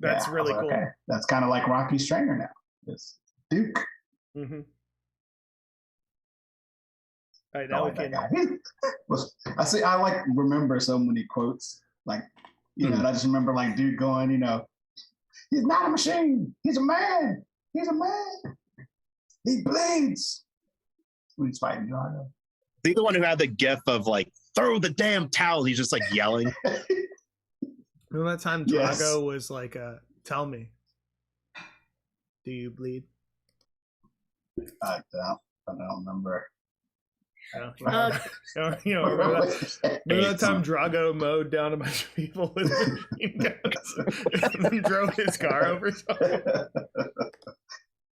that's really cool. Okay. That's kind of like Rocky's trainer now. It's Duke. Mm-hmm. All right, now we that can. guy. I see. I like remember so many quotes. Like, you know, I just remember like dude going, you know, he's not a machine. He's a man. He's a man. He bleeds. When he's fighting Drago. He's the one who had the gif of like throw the damn towel. He's just like yelling. Remember that time Drago was like, "Tell me, do you bleed?" I don't remember. You know, remember that time Drago mowed down a bunch of people with machine guns and then drove his car over someone?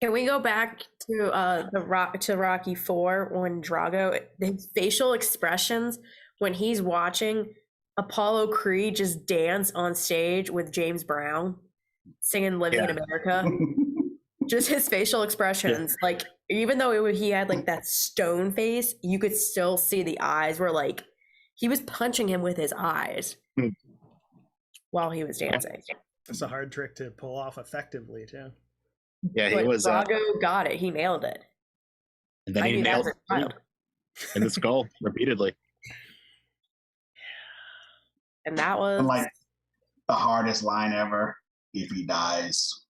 Can we go back to Rocky IV when Drago, his facial expressions when he's watching Apollo Creed just dance on stage with James Brown singing "Living in America"? Just his facial expressions, like even though he had like that stone face, you could still see the eyes were like he was punching him with his eyes while he was dancing. It's a hard trick to pull off effectively too. Yeah, he But was. Drago got it. He nailed it. And then he nailed it in the skull repeatedly. And that was like the hardest line ever. If he dies,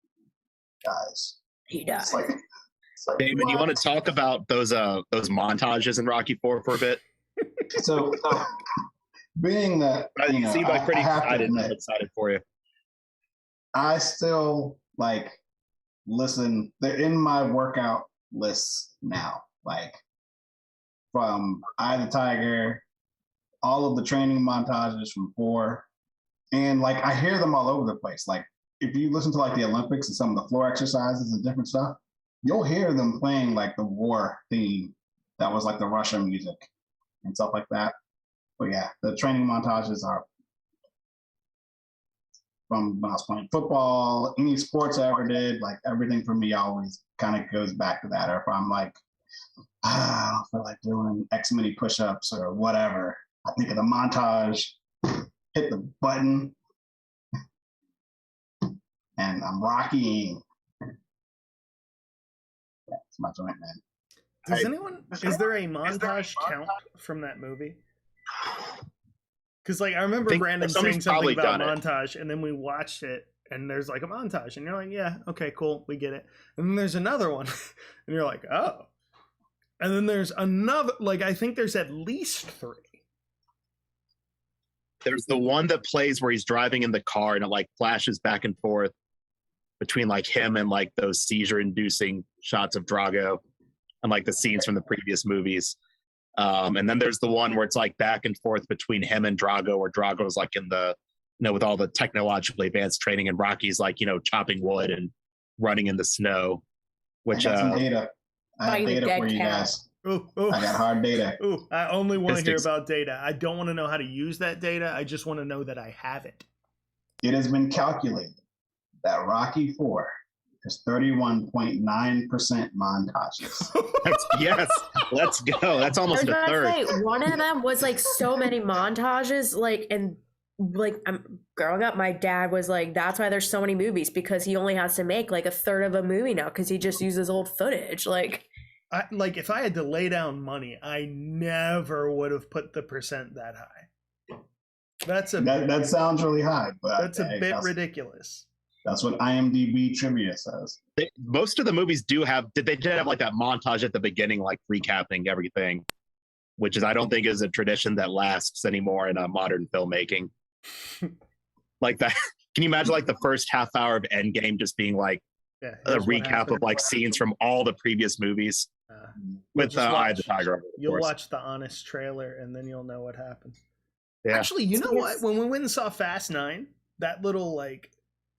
he dies. It's like, Damon, you want to talk about those montages in Rocky IV for a bit? So being that you know, seem like pretty excited. I'm excited for you. I still like listen. They're in my workout lists now. Like from Eye of the Tiger, all of the training montages from 4, and like I hear them all over the place. Like if you listen to like the Olympics and some of the floor exercises and different stuff, you'll hear them playing like the war theme that was like the Russian music and stuff like that. But yeah, the training montages are from when I was playing football, any sports I ever did, like everything for me always kind of goes back to that. Or if I'm like, I don't feel like doing X many push-ups or whatever, I think of the montage, hit the button, and I'm rocking. Yeah, it's my joint, man. Is there a montage count from that movie? Because like I remember Brandon saying something about montage, and then we watched it, and there's like a montage, and you're like, yeah, okay, cool, we get it. And then there's another one, and you're like, oh. And then there's another, like I think there's at least 3. There's the one that plays where he's driving in the car, and it like flashes back and forth between like him and like those seizure-inducing shots of Drago, and like the scenes from the previous movies. And then there's the one where it's like back and forth between him and Drago, where Drago's like in the, you know, with all the technologically advanced training, and Rocky's like, you know, chopping wood and running in the snow. Which I got some data. I have data for you guys. Ooh. I got hard data. Ooh, I only want to hear about data. I don't want to know how to use that data. I just want to know that I have it. It has been calculated that Rocky IV is 31.9% montages. Yes, let's go. That's almost a third. One of them was like so many montages, like, and like I'm growing up, my dad was like, that's why there's so many movies, because he only has to make like a third of a movie now because he just uses old footage. Like if I had to lay down money, I never would have put the percent that high. That sounds really high, but that's a bit ridiculous. That's what IMDb trivia says. Most of the movies did have like that montage at the beginning, like recapping everything, which is I don't think is a tradition that lasts anymore in modern filmmaking. Like that. Can you imagine like the first half hour of Endgame just being like a recap of like scenes from all the previous movies with Eye of the Tiger? You'll watch the honest trailer and then you'll know what happened. Yeah. Actually, you know what? When we went and saw Fast 9, that little like,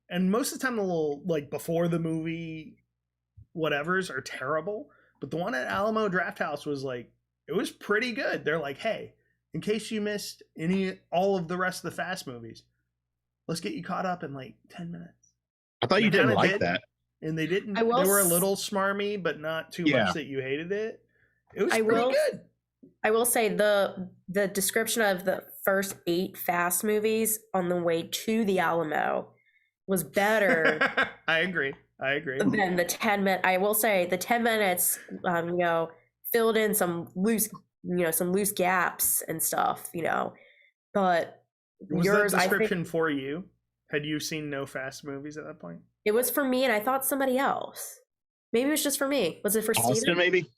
and most of the time the little like before the movie whatevers are terrible, but the one at Alamo Drafthouse was like, it was pretty good. They're like, hey, in case you missed all of the rest of the Fast movies, let's get you caught up in like 10 minutes. I thought you didn't like that. And they didn't. They were a little smarmy, but not too much that you hated it. It was pretty good. I will say the description of the first 8 Fast movies on the way to the Alamo was better. I agree. Than the 10 minutes. I will say the 10 minutes, filled in some loose some loose gaps and stuff, but Was yours, that I think description for you? Had you seen no Fast movies at that point? it was for me, and I thought somebody else. Maybe it was just for me. Was it for Austin, Steven? maybe?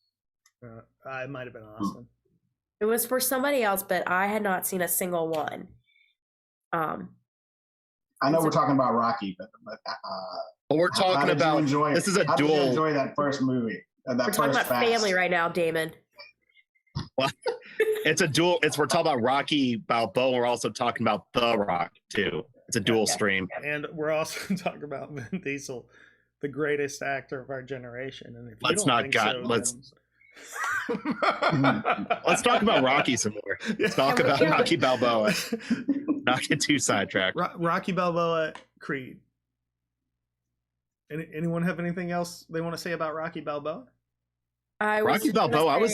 It might have been Austin. It was for somebody else, but I had not seen a single one. I know we're talking about Rocky, but we're how talking did you about enjoy this is a how did you dual. enjoy that first movie. We're talking about family right now, Damon. Well, it's a dual. We're talking about Rocky Balboa. We're also talking about The Rock too. It's a dual stream. And we're also talking about Vin Diesel, the greatest actor of our generation. And if Let's you don't not think got- so, let's- then- Let's talk about Rocky some more. Let's talk about Rocky Balboa. Not get too sidetracked. Rocky Balboa, Creed. Anyone have anything else they want to say about Rocky Balboa? Rocky Balboa.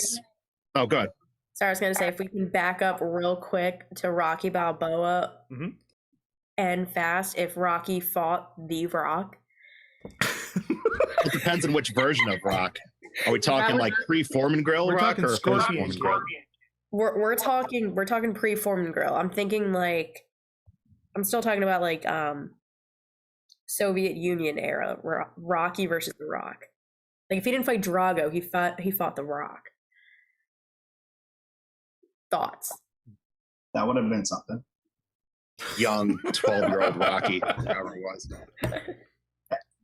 Oh, good. Sorry, I was going to say, if we can back up real quick to Rocky Balboa and Fast, if Rocky fought The Rock. It depends on which version of Rock. Are we talking like pre-Foreman Grill We're Rock talking or Scorpion post-Foreman Grill? We're talking pre-Foreman Grill. I'm thinking I'm still talking about Soviet Union era, Rocky versus The Rock. Like if he didn't fight Drago, he fought The Rock. Thoughts? That would have been something. Young 12-year-old Rocky, whoever he was.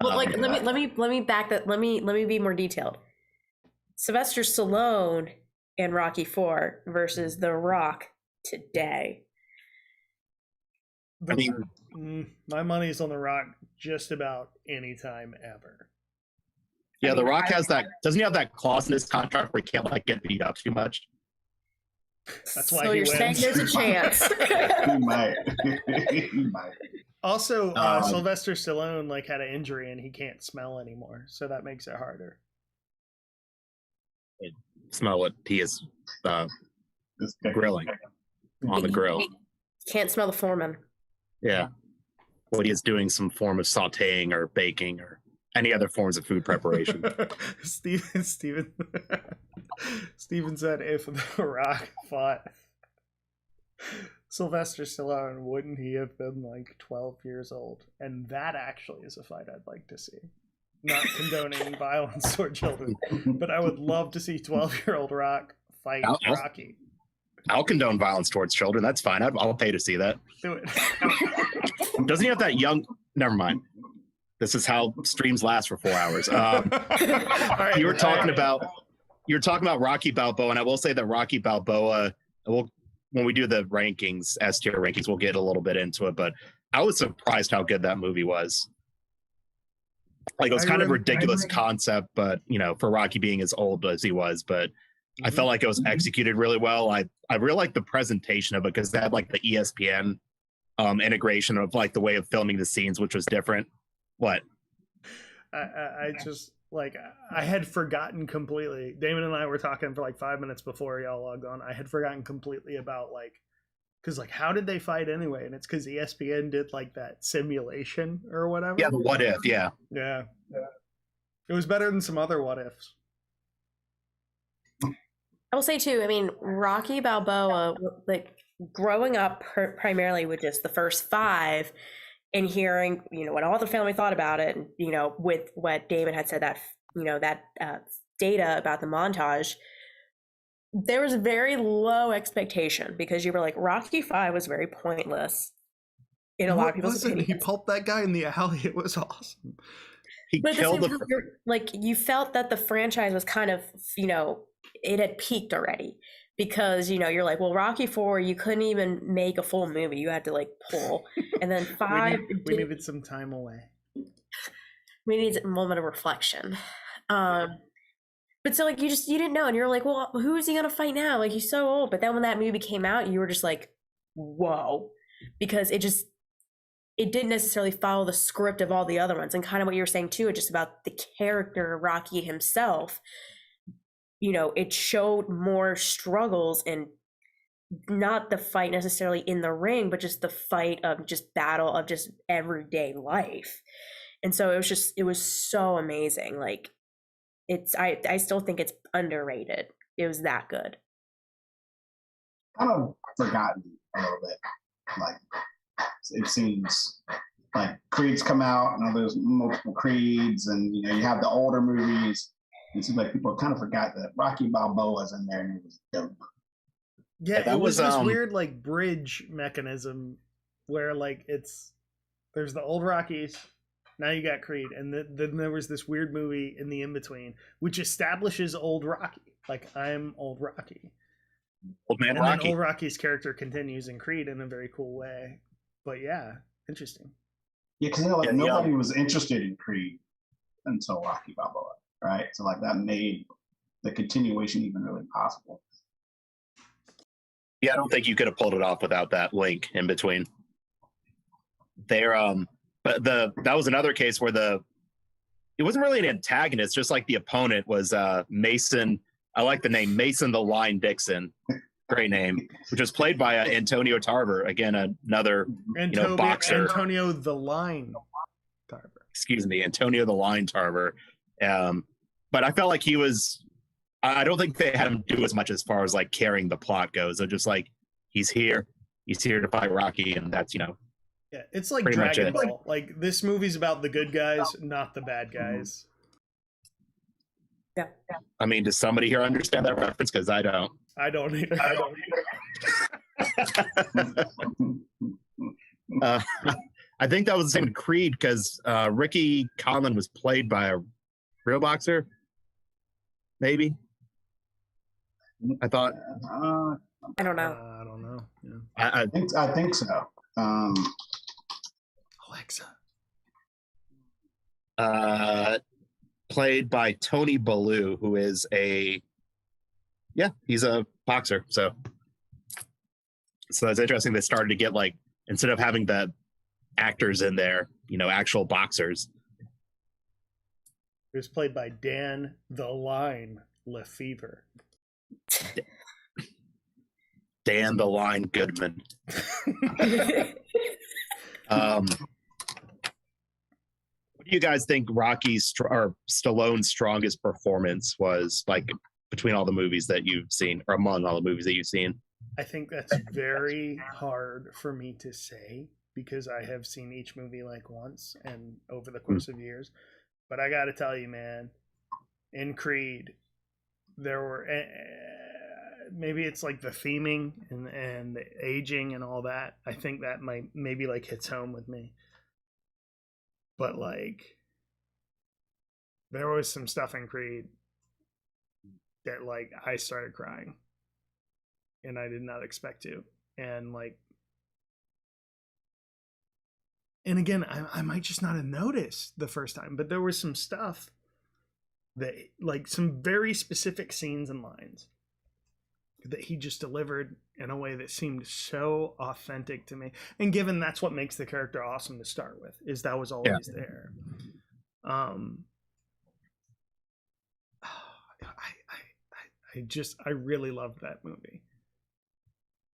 Well, let me back that. Let me be more detailed. Sylvester Stallone in Rocky IV versus The Rock today. I mean, my money's on The Rock just about any time ever. Yeah, The Rock has that. Doesn't he have that clause in his contract where he can't get beat up too much? That's why so he you're saying wins. there's a chance. He might. He might. Also, Sylvester Stallone had an injury and he can't smell anymore, so that makes it harder. Smell what he is grilling on the grill. Can't smell the foreman. Yeah, what he is doing some form of sautéing or baking or any other forms of food preparation. Steven said if The Rock fought Sylvester Stallone, wouldn't he have been 12 years old? And that actually is a fight I'd like to see. Not condoning violence toward children, but I would love to see 12-year-old Rock fight Rocky. I'll condone violence towards children. That's fine. I'll pay to see that. Do it. Doesn't he have that young? Never mind. This is how streams last for 4 hours. You were talking about Rocky Balboa, and I will say that Rocky Balboa. When we do the rankings, S tier rankings, we'll get a little bit into it. But I was surprised how good that movie was. It was kind of a ridiculous concept, but for Rocky being as old as he was, but I felt like it was executed really well. I really liked the presentation of it because they had the ESPN integration of the way of filming the scenes, which was different. What? I just I had forgotten completely. Damon and I were talking for 5 minutes before y'all logged on. I had forgotten completely about because how did they fight anyway? And it's because ESPN did that simulation or whatever. Yeah, the what if. Yeah. It was better than some other what ifs. I will say too, I mean, Rocky Balboa, growing up primarily with just the first 5 and hearing, what all the family thought about it, and, with what Damon had said, that, that data about the montage, there was very low expectation because you were Rocky V was very pointless in a lot of people's opinions. He pulped that guy in the alley. It was awesome. He killed you felt that the franchise was kind of, it had peaked already because, you're well, Rocky IV, you couldn't even make a full movie. You had to pull. And then 5. we needed some time away. We needed a moment of reflection. But so you didn't know. And you're well, who is he going to fight now? He's so old. But then when that movie came out, you were just whoa, because it didn't necessarily follow the script of all the other ones. And kind of what you were saying too, just about the character Rocky himself, it showed more struggles and not the fight necessarily in the ring, but just the fight of just battle of just everyday life. And so it was so amazing. I still think it's underrated. It was that good. kind of forgotten a little bit. Like it seems like Creed's come out, and there's multiple Creeds, and you have the older movies. It seems like people kind of forgot that Rocky Balboa's in there, and it was dope. Yeah, that it was was, this weird like bridge mechanism where like there's the old Rockies, now you got Creed, and then there was this weird movie in the in between which establishes old Rocky. Like, I'm old Rocky. Old man And Rocky. then old Rocky's character continues in Creed in a very cool way. But yeah, interesting. Yeah, because nobody was interested in Creed until Rocky Balboa, right? So like that made the continuation even really possible. Yeah, I don't think you could have pulled it off without that link in between. But that was another case where it wasn't really an antagonist, just like the opponent was Mason. I like the name Mason the Line Dixon. Great name, which was played by Antonio Tarver. Again, another boxer. Antonio the Line Tarver. Excuse me, Antonio the Line Tarver. But I felt like he was. I don't think they had him do as much as far as like carrying the plot goes. They're just like, he's here to fight Rocky, and that's Yeah, it's like pretty much Dragon it. Ball. Like, this movie's about the good guys, not the bad guys. Yeah. I mean, does somebody here understand that reference? Because I don't. I don't either. I think that was the same in Creed because Ricky Conlon was played by a real boxer. Maybe. I thought. I don't know. I don't know. Yeah. I think so. Alexa. Played by Tony Bellew, who is he's a boxer. So it's interesting they started to get like, instead of having the actors in there, actual boxers. It was played by Dan the Line Lefevre. Dan the Line Goodman. What do you guys think Rocky's or Stallone's strongest performance was, like, between all the movies that you've seen, or among all the movies that you've seen? I think that's very hard for me to say because I have seen each movie like once and over the course of years. But I got to tell you, man, in Creed, there were maybe it's like the theming and the aging and all that. I think that maybe like hits home with me. But like, there was some stuff in Creed that like I started crying, and I did not expect to. And like, and again, I might just not have noticed the first time, but there was some stuff that, like, some very specific scenes and lines that he just delivered in a way that seemed so authentic to me. And given that's what makes the character awesome to start with, is that was always there. I really loved that movie.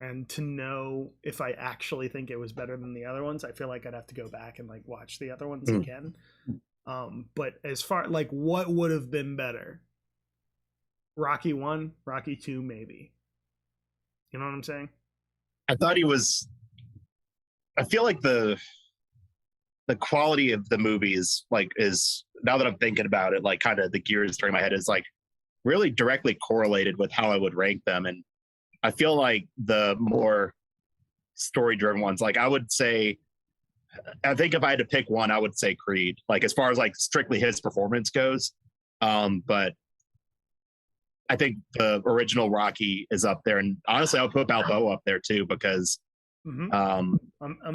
And to know if I actually think it was better than the other ones, I feel like I'd have to go back and like watch the other ones again. But as far like what would have been better, Rocky 1, Rocky 2, maybe. You know what I'm saying? I thought I feel like the quality of the movies is, now that I'm thinking about it, like kind of the gears turning my head, is like really directly correlated with how I would rank them. And I feel like the more story driven ones, like I would say, I think if I had to pick one, I would say Creed, like as far as like strictly his performance goes. But I think the original Rocky is up there, and honestly, I'll put Balboa up there too because I'm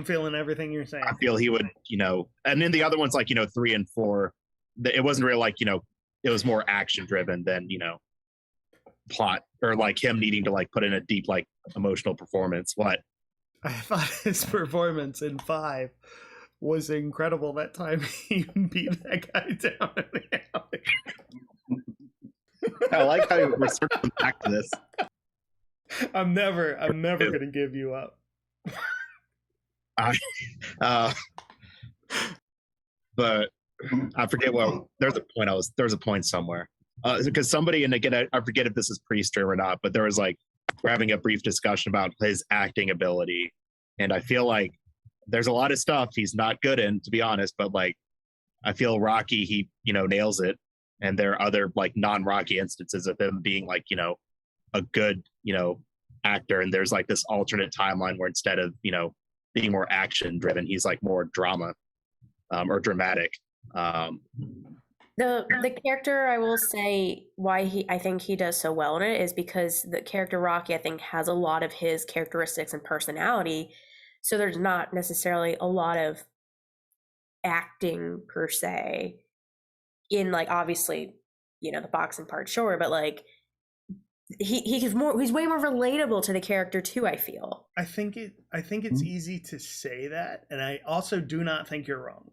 feeling everything you're saying. I feel he would, and then the other ones like 3 and 4, it wasn't really like it was more action driven than plot, or like him needing to like put in a deep like emotional performance. What? I thought his performance in 5 was incredible. That time he beat that guy down in the alley. I like how we're circling back to this. I'm never gonna give you up. But I forget there's a point somewhere because somebody, and again I forget if this is pre-stream or not, but there was like we're having a brief discussion about his acting ability, and I feel like there's a lot of stuff he's not good in, to be honest. But like, I feel Rocky, he nails it, and there are other like non-Rocky instances of him being like a good actor, and there's like this alternate timeline where instead of being more action driven, he's like more drama or dramatic. The character, I will say, why I think he does so well in it is because the character Rocky, I think, has a lot of his characteristics and personality. So there's not necessarily a lot of acting per se in, like, obviously, the boxing part, sure, but like he's way more relatable to the character too, I feel. I think it's easy to say that, and I also do not think you're wrong.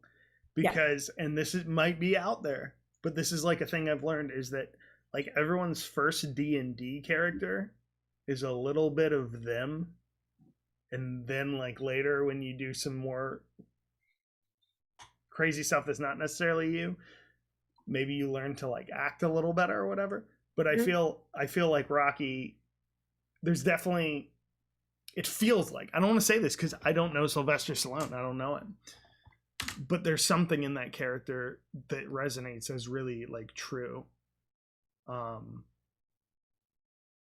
Because and might be out there, but this is like a thing I've learned, is that like everyone's first D&D character is a little bit of them, and then like later when you do some more crazy stuff that's not necessarily you, maybe you learn to like act a little better or whatever. But I feel like Rocky, there's definitely, it feels like, I don't want to say this because I don't know Sylvester Stallone, I don't know him, but there's something in that character that resonates as really like true. And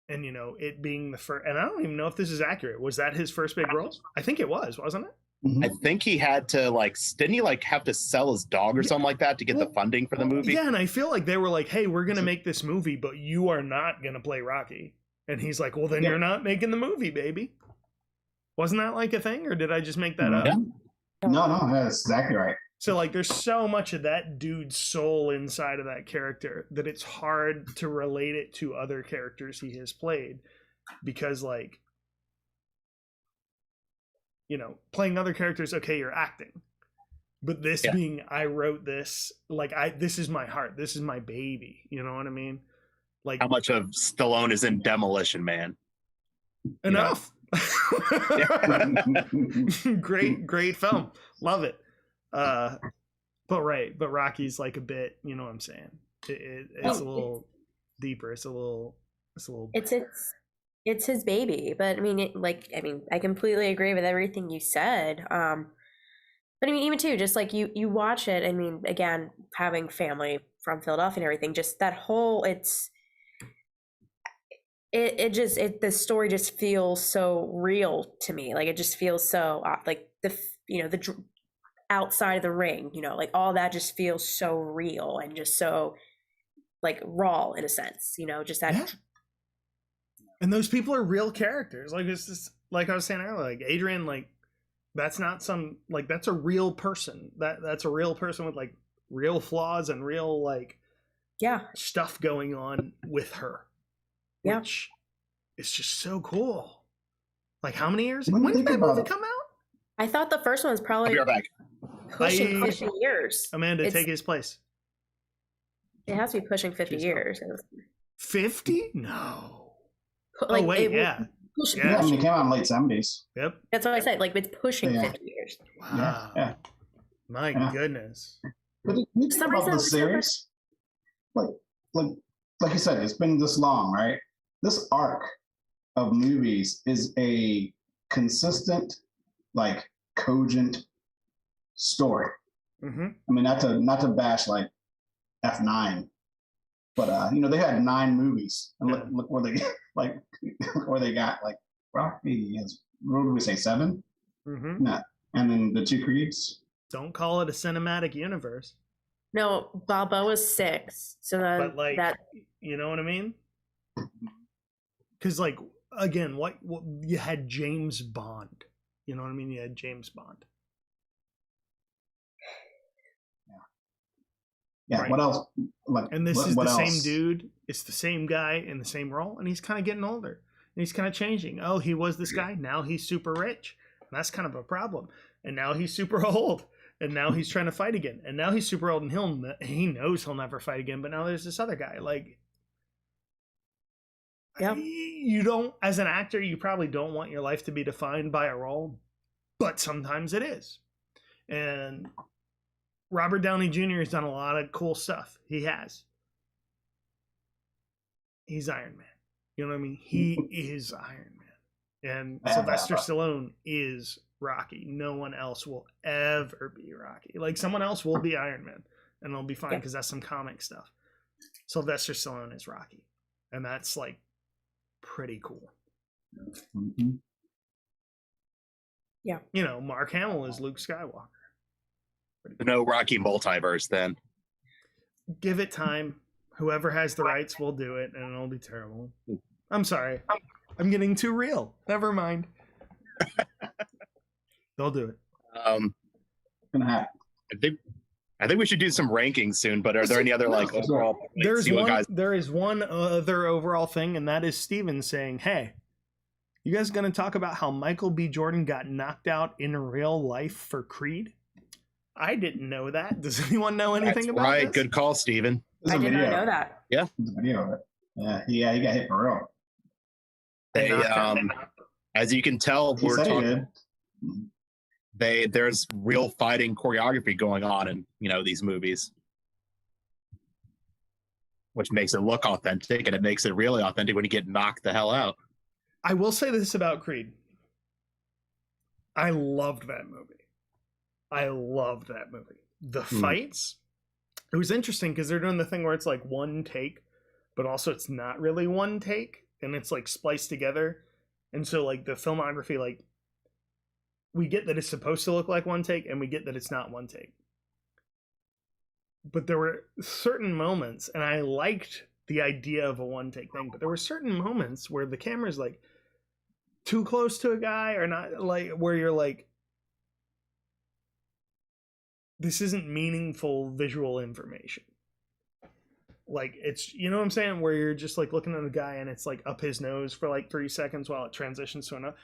it being the first, and I don't even know if this is accurate, was that his first big role? I think it was, wasn't it? I think he had to didn't he have to sell his dog or something like that to get the funding for the movie? Yeah, and I feel like they were like, hey, we're gonna make this movie, but you are not gonna play Rocky. And he's like, well, then you're not making the movie, baby. Wasn't that like a thing, or did I just make that up? No, that's exactly right. So like there's so much of that dude's soul inside of that character that it's hard to relate it to other characters he has played, because like, playing other characters, okay, you're acting, but this being, I wrote this, like this is my heart, this is my baby, you know what I mean? Like how much of Stallone is in Demolition Man? Enough. Great film, love it. But Rocky's like a bit, you know what I'm saying? It's a little deeper. It's his baby. But I mean, I completely agree with everything you said. But I mean, even too, just like you watch it. I mean, again, having family from Philadelphia and everything, just that whole, the story just feels so real to me. Like it just feels so like the outside of the ring, like all that just feels so real and just so like raw in a sense, just that. Yeah. And those people are real characters. Like it's just like I was saying earlier, like Adrian, like that's not some, like that's a real person. That's a real person with like real flaws and real like stuff going on with her. Yeah. Which is just so cool. Like how many years? When did that movie come out? I thought the first one was probably pushing 50 years. Amanda, take his place. It has to be pushing 50 years. 50? No. Like, oh wait, Yeah, I mean, it came out in late 70s. Yep. That's what I said. Like it's pushing 50 years. Wow. Yeah. My goodness. But you think about the series, like you said, it's been this long, right? This arc of movies is a consistent, like cogent story. Mm-hmm. I mean, not to bash like F9, but they had 9 movies, and look where they where they got like Rocky is, what did we say, 7? Mm-hmm. No, and then the 2 Creeds. Don't call it a cinematic universe. No, Balboa's 6. So then but like that, you know what I mean? Because like again, what you had James Bond. You know what I mean? You had James Bond. Yeah. Right. What else? Like, and this is what the else? same dude. It's the same guy in the same role, and he's kind of getting older. And he's kind of changing. Oh, he was this guy. Now he's super rich. And that's kind of a problem. And now he's super old. And now he's trying to fight again. And now he's super old, and he knows he'll never fight again. But now there's this other guy. Like, you don't, as an actor, you probably don't want your life to be defined by a role, but sometimes it is. And Robert Downey Jr. has done a lot of cool stuff. He has. He's Iron Man. You know what I mean? He is Iron Man. And Sylvester Stallone is Rocky. No one else will ever be Rocky. Like, someone else will be Iron Man, and it'll be fine because that's some comic stuff. Sylvester Stallone is Rocky. And that's, like, pretty cool. Mm-hmm. Yeah. You know, Mark Hamill is Luke Skywalker. Cool. No Rocky multiverse then. Give it time. Whoever has the rights will do it, and it'll be terrible. I'm sorry. I'm getting too real. Never mind. They'll do it. Gonna happen. I think we should do some rankings soon, but are there any other like overall there is one other overall thing, and that is Steven saying, hey, you guys gonna talk about how Michael B. Jordan got knocked out in real life for Creed? I didn't know that. Does anyone know anything about right. this? Good call, Steven. I did not know that. Yeah. There's a video of it. Yeah, he got hit for real. They as you can tell, we're talking there's real fighting choreography going on in, you know, these movies, which makes it look authentic, and it makes it really authentic when you get knocked the hell out. I will say this about Creed. I loved that movie. The fights, it was interesting because they're doing the thing where it's like one take, but also it's not really one take, and it's like spliced together. And so like the filmography, like we get that it's supposed to look like one take, and we get that it's not one take. But there were certain moments, and I liked the idea of a one take thing, but there were certain moments where the camera's like too close to a guy, or not, like where you're like, this isn't meaningful visual information. Like, it's, you know what I'm saying, where you're just like looking at a guy and it's like up his nose for like 3 seconds while it transitions to another.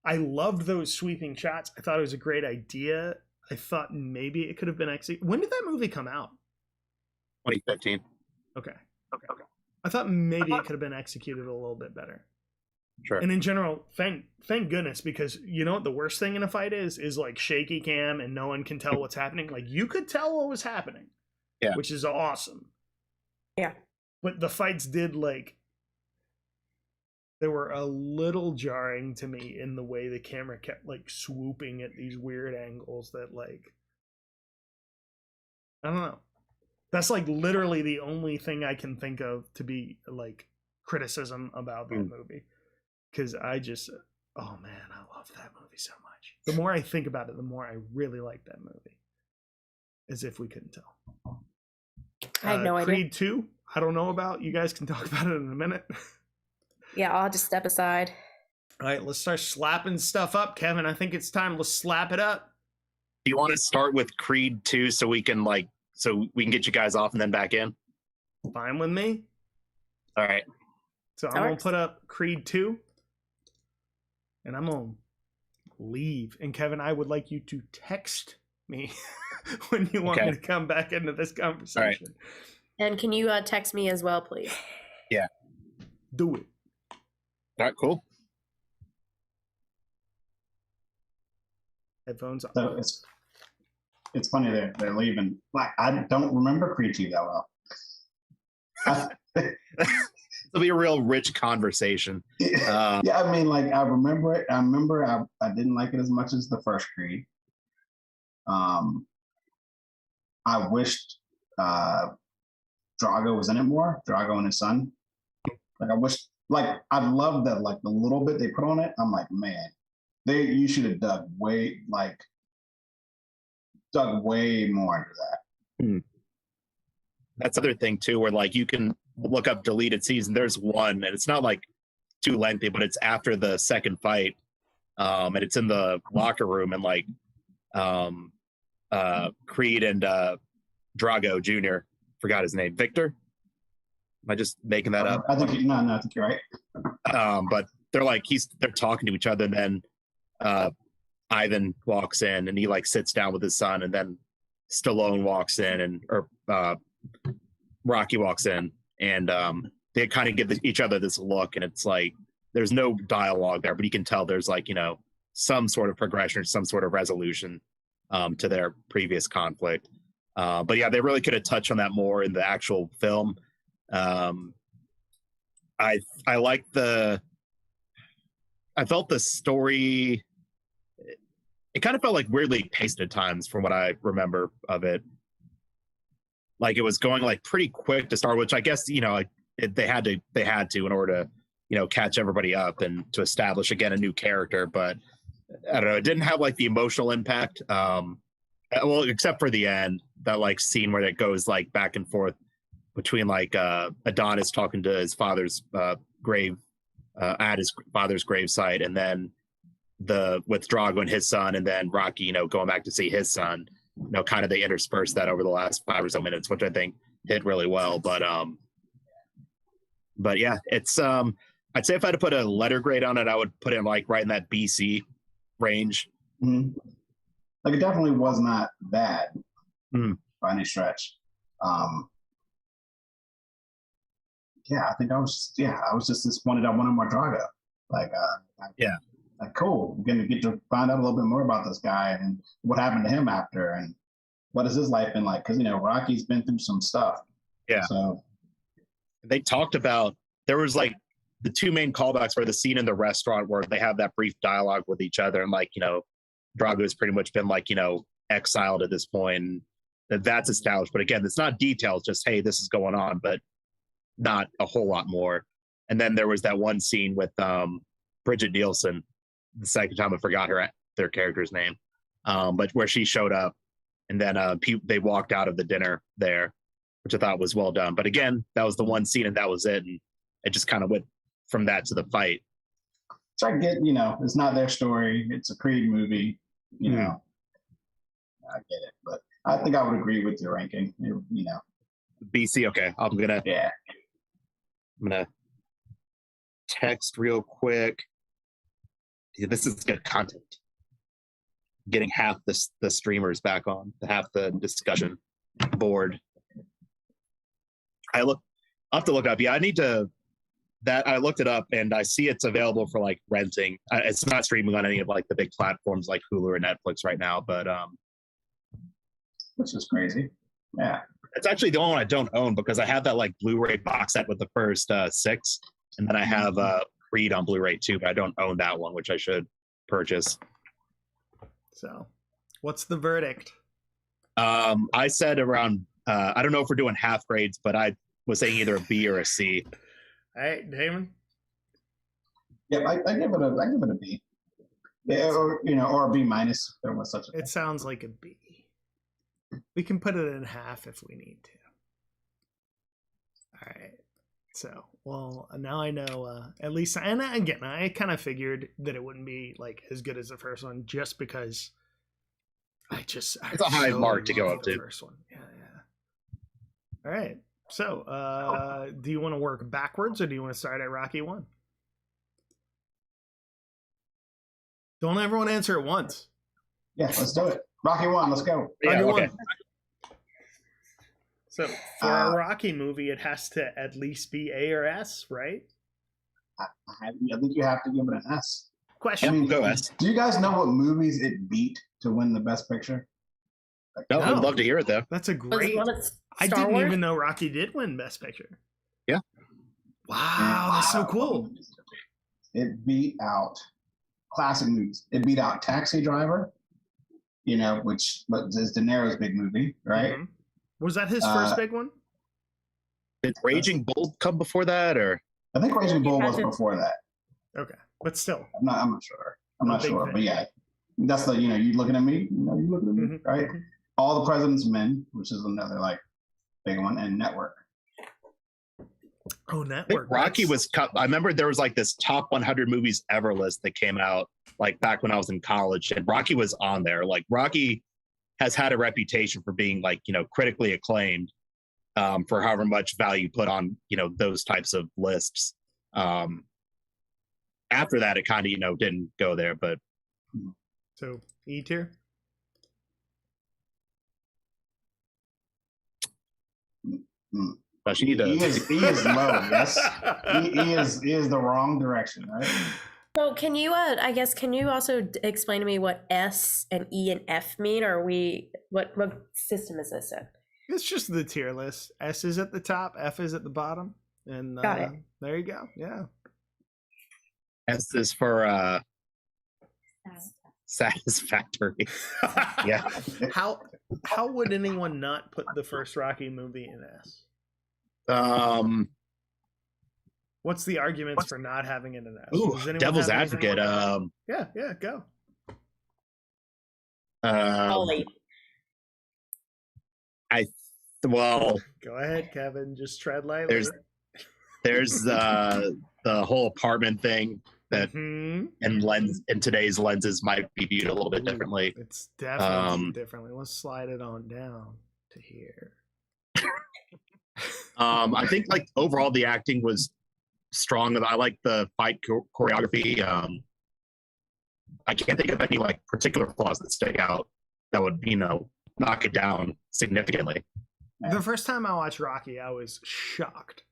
I loved those sweeping shots. I thought it was a great idea. I thought maybe it could have been executed. When did that movie come out? 2015. Okay. I thought maybe it could have been executed a little bit better. Sure. And in general, thank goodness, because you know what the worst thing in a fight is like shaky cam and no one can tell what's happening. Like, you could tell what was happening. Yeah. Which is awesome. Yeah. But the fights did, like, they were a little jarring to me in the way the camera kept like swooping at these weird angles that, like, I don't know. That's like literally the only thing I can think of to be like criticism about that movie. Because I just, oh man, I love that movie so much. The more I think about it, the more I really like that movie. As if we couldn't tell. I had no idea. Creed 2, I don't know about. You guys can talk about it in a minute. Yeah, I'll have to step aside. All right, let's start slapping stuff up, Kevin. I think it's time. Let's slap it up. Do you want to start with Creed 2 so we can get you guys off and then back in? Fine with me. All right. So I'm going to put up Creed 2. And I'm going to leave. And Kevin, I would like you to text me when you want me to come back into this conversation. All right. And can you text me as well, please? Yeah. Do it. All right, cool. Headphones on. So it's funny they're leaving. Like, I don't remember Creed 2 that well. It'll be a real rich conversation. Yeah, I mean, like, I remember it. I remember I didn't like it as much as the first Creed. I wished Drago was in it more. Drago and his son. Like, I wish, like, I love that, like, the little bit they put on it. I'm like, man, you should have dug way more into that. That's the other thing too, where like you can look up deleted scenes. There's one, and it's not like too lengthy, but it's after the second fight, and it's in the locker room, and like Creed and Drago Jr. Forgot his name, Victor. Am I just making that up? I think I think you're right. But they're like they're talking to each other, and then Ivan walks in, and he like sits down with his son, and then Stallone walks in, or Rocky walks in, and they kind of give each other this look, and it's like there's no dialogue there, but you can tell there's like, you know, some sort of progression or some sort of resolution to their previous conflict. But yeah, they really could have touched on that more in the actual film. I like I felt the story. It kind of felt like weirdly paced at times, from what I remember of it. Like it was going like pretty quick to start, which I guess they had to in order to catch everybody up and to establish again a new character. But I don't know, it didn't have like the emotional impact. Well, except for the end, that like scene where it goes like back and forth between like Adonis talking to his father's grave at his father's gravesite, and then with Drago and his son, and then Rocky, going back to see his son. Kind of they interspersed that over the last 5 or so minutes, which I think hit really well. But yeah, it's I'd say if I had to put a letter grade on it, I would put it like right in that BC range. Mm-hmm. Like it definitely was not bad by any stretch. Yeah, I think I was just disappointed I wanted more Drago. Like, like cool. I'm gonna get to find out a little bit more about this guy and what happened to him after, and what has his life been like? Because Rocky's been through some stuff. Yeah. So they talked about, there was like the two main callbacks were the scene in the restaurant where they have that brief dialogue with each other, and like Drago's pretty much been like exiled at this point. And that's established, but again, it's not details. Just hey, this is going on, but not a whole lot more. And then there was that one scene with Bridget Nielsen. The second time I forgot their character's name, but where she showed up, and then they walked out of the dinner there, which I thought was well done. But again, that was the one scene, and that was it, and it just kind of went from that to the fight. So I get, it's not their story. It's a Creed movie, I get it, but I think I would agree with your ranking. BC, okay. I'm gonna text real quick. This is good content. Getting half the streamers back on, half the discussion board. I'll have to look it up. Yeah, I looked it up and I see it's available for like renting. It's not streaming on any of like the big platforms like Hulu or Netflix right now, but which is crazy. Yeah. It's actually the only one I don't own because I have that like Blu-ray box set with the first 6, and then I have Creed on Blu-ray too, but I don't own that one, which I should purchase. So, what's the verdict? I said around. I don't know if we're doing half grades, but I was saying either a B or a C. All right, Damon. Yeah, I give it a B. Yeah, or a B minus. There was such a. It sounds like a B. We can put it in half if we need to. All right. So, well, now I know at least, and again, I kind of figured that it wouldn't be like as good as the first one, just because it's a high mark to go up to. First one, yeah. All right. So, do you want to work backwards or do you want to start at Rocky 1? Don't everyone answer at once. Yeah, let's do it. Rocky 1, let's go. Yeah, okay. So for a Rocky movie, it has to at least be A or S, right? I think you have to give it an S. Question. Go S. Do you guys know what movies it beat to win the Best Picture? No, I'd love to hear it though. That's a great. I didn't even know Rocky did win Best Picture. Yeah. Wow, that's so cool. It beat out classic movies. It beat out Taxi Driver, which is De Niro's big movie, right? Mm-hmm. Was that his first big one? Did Raging Bull come before that, or? I think Raging Bull was before that. Okay, but still, I'm not sure. But yeah, that's the you looking at me, you looking at me, right? Mm-hmm. All the President's Men, which is another like big one, and Network. Oh, Network. Rocky was cut. I remember there was like this top 100 movies ever list that came out like back when I was in college, and Rocky was on there. Like Rocky has had a reputation for being like critically acclaimed for however much value put on those types of lists. After that, it kind of didn't go there, but so E tier. He is low. Yes, he is the wrong direction, right? So can you, can you also explain to me what S and E and F mean? Or what system is this in? It's just the tier list. S is at the top, F is at the bottom. And Got it. There you go. Yeah. S is for Satisfactory. satisfactory. Yeah. How would anyone not put the first Rocky movie in S? What's the arguments for not having it in S? Ooh, Does anyone Devil's have anything? Advocate. Yeah, go. Ollie. Well, Go ahead, Kevin. Just tread lightly. there's the whole apartment thing that Mhm. in today's lenses might be viewed a little bit differently. It's definitely differently. Let's slide it on down to here. I think like overall the acting was strong. I like the fight choreography. I can't think of any like particular flaws that stick out that would knock it down significantly. The first time I watched Rocky, I was shocked.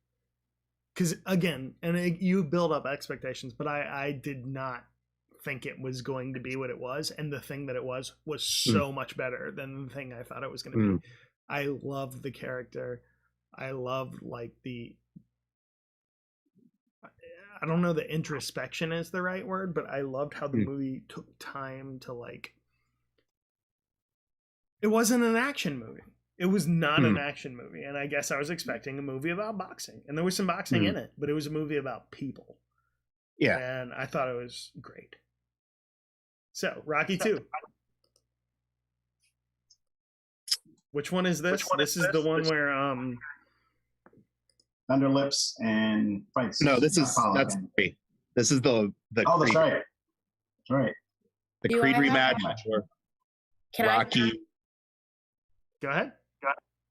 Because again, you build up expectations, but I did not think it was going to be what it was. And the thing that it was so much better than the thing I thought it was going to be. I loved the character. I loved like I don't know that introspection is the right word, but I loved how the movie took time to like, it wasn't an action movie. It was not an action movie. And I guess I was expecting a movie about boxing. And there was some boxing in it, but it was a movie about people. Yeah. And I thought it was great. So, Rocky 2. Which one is this? This is the one where Underlips and fights. No, that's Creed. This is the Oh, that's Creed, right. That's right. the Do Creed I have- rematch where Can Rocky. Go ahead.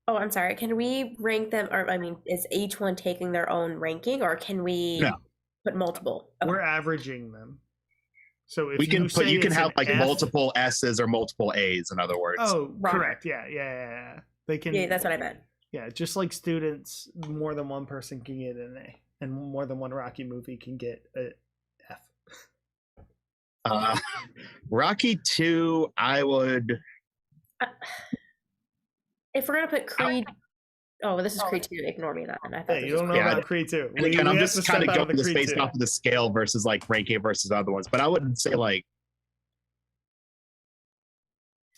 Oh, I'm sorry. Can we rank them? Or I mean, is each one taking their own ranking, or can we No. put multiple? Okay. We're averaging them. So if We can say you can it's have an like F, multiple S's or multiple A's, in other words. Oh, Right. correct. Yeah. They can. Yeah, that's what I meant. Yeah, just like students, more than one person can get an A, and more than one Rocky movie can get a F. Rocky 2, I would. If we're gonna put Creed, oh, this is Creed 2. Ignore me that. And I thought Hey, this you was don't know Yeah, about Creed 2. And again, I'm have just to kind step of out of going the this Creed based 2. off of the scale versus like ranking versus other ones. But I wouldn't say like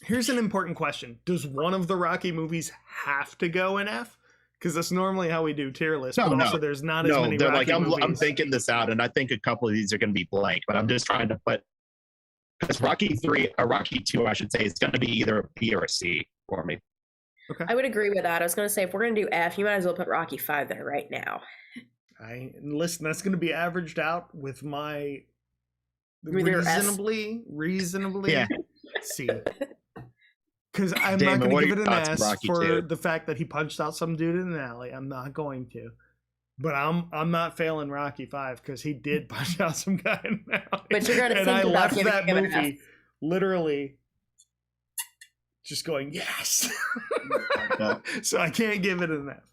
Here's an important question: does one of the Rocky movies have to go in F? Because that's normally how we do tier lists. No, but no. also, there's not as no. many They're Rocky like movies. I'm thinking this out, and I think a couple of these are going to be blank. But I'm just trying to put because Rocky 3 or Rocky 2, I should say, is going to be either a B or a C for me. I would agree with that. I was gonna say if we're gonna do F, you might as well put Rocky 5 there right now. Listen, that's going to be averaged out with my With your S? reasonably Yeah. C. Because I'm Damon, not going what to are give it your an thoughts on S Rocky for 2? the fact that he punched out some dude in an alley. I'm not going to. But I'm not failing Rocky 5 because he did punch out some guy in an alley. But you're gonna and think I about left giving that him an F. movie literally just going, yes. So I can't give it an F.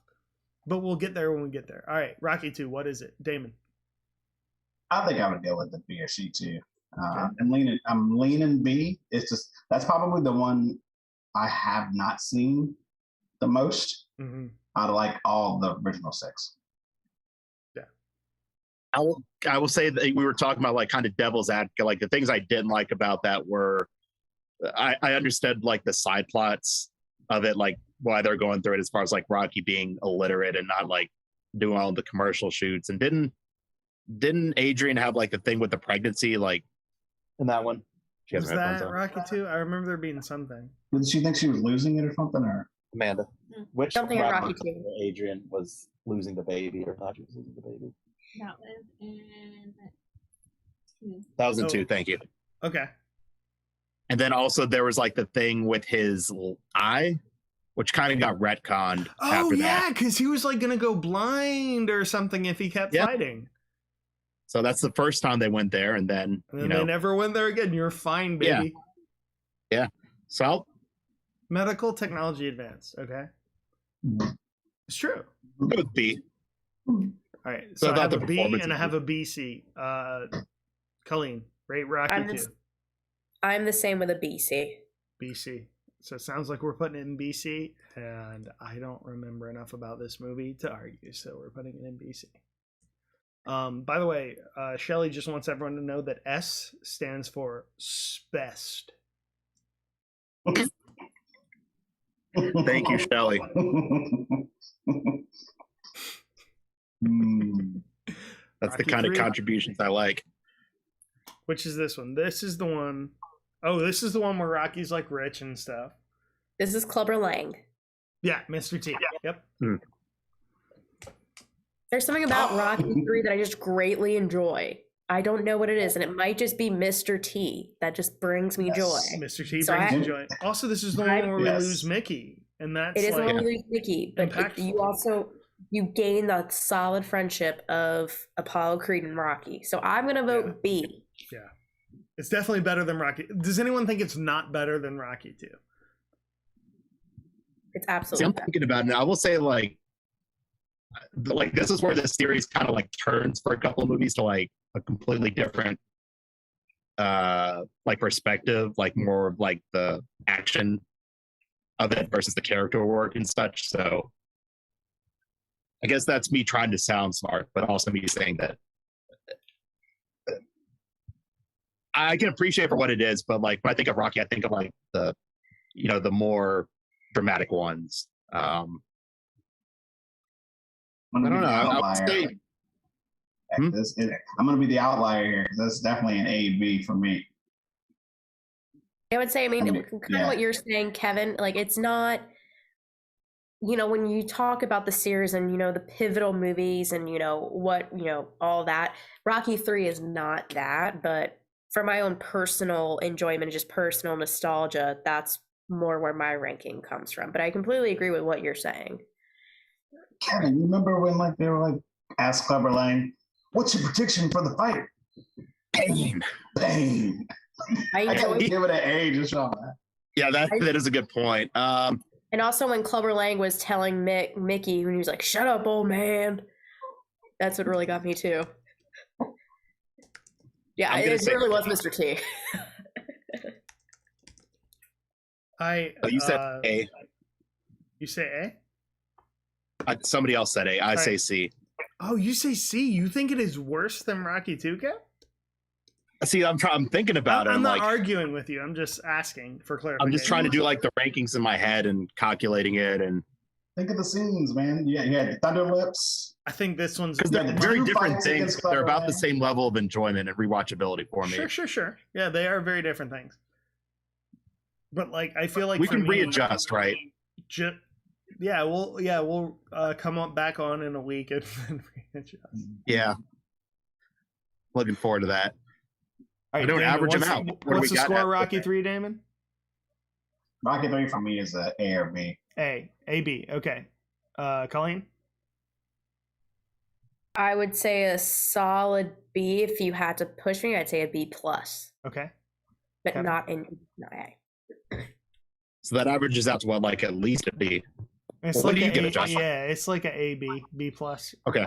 But we'll get there when we get there. All right, Rocky 2, what is it? Damon. I think I would go with the B or C too. I'm leaning B. It's just that's probably the one I have not seen the most out of like all the original 6. I will say that we were talking about like kind of devil's advocate. Like the things I didn't like about that were I understood like the side plots of it, like why they're going through it as far as like Rocky being illiterate and not like doing all the commercial shoots. And didn't Adrian have like the thing with the pregnancy like in that one? She has Was her headphones that on. Rocky 2? I remember there being something. Did she think she was losing it or something? Or Amanda, which Something in Rocky 2. Adrian was losing the baby or thought she was losing the baby? That was in 2. That was in Oh. 2. Thank you. Okay. And then also there was like the thing with his eye, which kind of got retconned Oh, after yeah, that. because he was like going to go blind or something if he kept Yep. fighting. So that's the first time they went there, and then And then they never went there again. You're fine, Yeah. baby. So Medical technology advanced. Okay. It's true. I'll go with B. All right. So I about have the a B performance and I is have a BC. Colleen, rate Rocky I'm 2. I'm the same with a BC. BC. So it sounds like we're putting it in BC, and I don't remember enough about this movie to argue, so we're putting it in BC. By the way, Shelly just wants everyone to know that S stands for SPEST. Thank you, Shelly. That's the kind of contributions I like. Which is this one? This is the one. Oh, this is the one where Rocky's like rich and stuff. This is Clubber Lang. Yeah, Mr. T. Yep. There's something about Rocky 3 that I just greatly enjoy. I don't know what it is, and it might just be Mr. T that just brings me joy. Mr. T brings me joy. Also, this is the one where we lose Mickey, and that's it is like, when we lose Mickey, but you gain the solid friendship of Apollo Creed and Rocky. So I'm gonna vote B. Yeah, it's definitely better than Rocky. Does anyone think it's not better than Rocky 2? It's absolutely. I'm thinking about it. I will say, like this is where the series kind of like turns for a couple of movies to like a completely different like perspective, like more of like the action of it versus the character work and such. So I guess that's me trying to sound smart, but also me saying that I can appreciate for what it is, but like when I think of Rocky, I think of like the more dramatic ones. I don't know. I'm going to be the outlier here because that's definitely an A/B for me. I would say, kind of what you're saying, Kevin. Like, it's not, when you talk about the series and the pivotal movies and all that. Rocky 3 is not that, but for my own personal enjoyment, just personal nostalgia, that's more where my ranking comes from. But I completely agree with what you're saying. Kevin, you remember when they were like, ask Clubber Lang, what's your prediction for the fight? Pain. I gotta give it an A just on that. Yeah, that is a good point. And also when Clubber Lang was telling Mickey when he was like, "Shut up, old man," that's what really got me too. Yeah, it really was Mr. T. You said A. You say A? Somebody else said A. I say C. Oh, you say C? You think it is worse than Rocky 2, Kev? See, I'm thinking about it. I'm not arguing with you. I'm just asking for clarification. I'm just trying to do like the rankings in my head and calculating it. And think of the scenes, man. You had Thunder Lips. I think this one's because they're very different things. They're about the same level of enjoyment and rewatchability for me. Sure. Yeah, they are very different things. But like, I feel like we can readjust, right? We'll come back on in a week and then readjust. Yeah, looking forward to that. All right, don't average them out. What's the score, Rocky 3, Damon? Rocky 3 for me is a A or B. A, B. Okay. Colleen? I would say a solid B. If you had to push me, I'd say a B plus. Okay. But not A. So that averages out to what, like at least a B. It's what like do you give it, Josh? Yeah, it's like a A, B plus. Okay.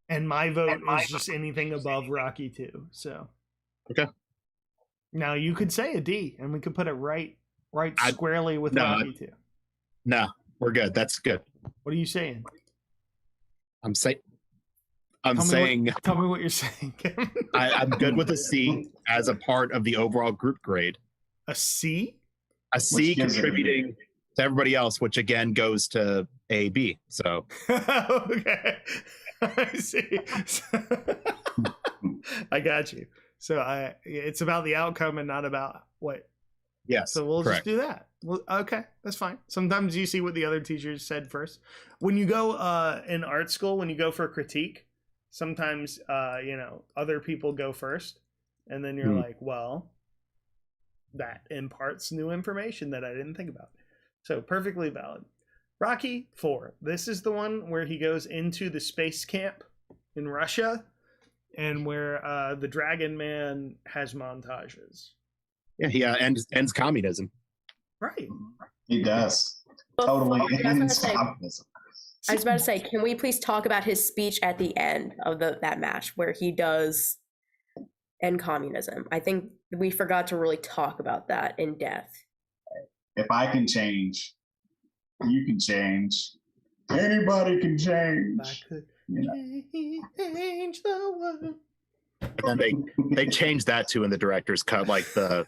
And my vote is just anything above Rocky 2. So. Okay. Now you could say a D, and we could put it right squarely with Rocky 2. No, we're good. That's good. What are you saying? I'm saying. Tell me what you're saying. I'm good with a C as a part of the overall group grade. A C? A C contributing to everybody else, which again goes to A, B. So. Okay. I see. I got you. So it's about the outcome and not about what. Yes. So we'll correct. just do that. Well, okay, that's fine. Sometimes you see what the other teachers said first. When you go in art school, when you go for a critique, sometimes other people go first, and then you're like, well, that imparts new information that I didn't think about. So perfectly valid. Rocky 4. This is the one where he goes into the space camp in Russia and where the Dragon Man has montages. Yeah, he ends communism. Right. He does. Totally ends communism. I was about to say, can we please talk about his speech at the end of that match where he does end communism? I think we forgot to really talk about that in depth. if I can change, you can change. Anybody can change. I could You know. change the world. And then they changed that too in the director's cut, like the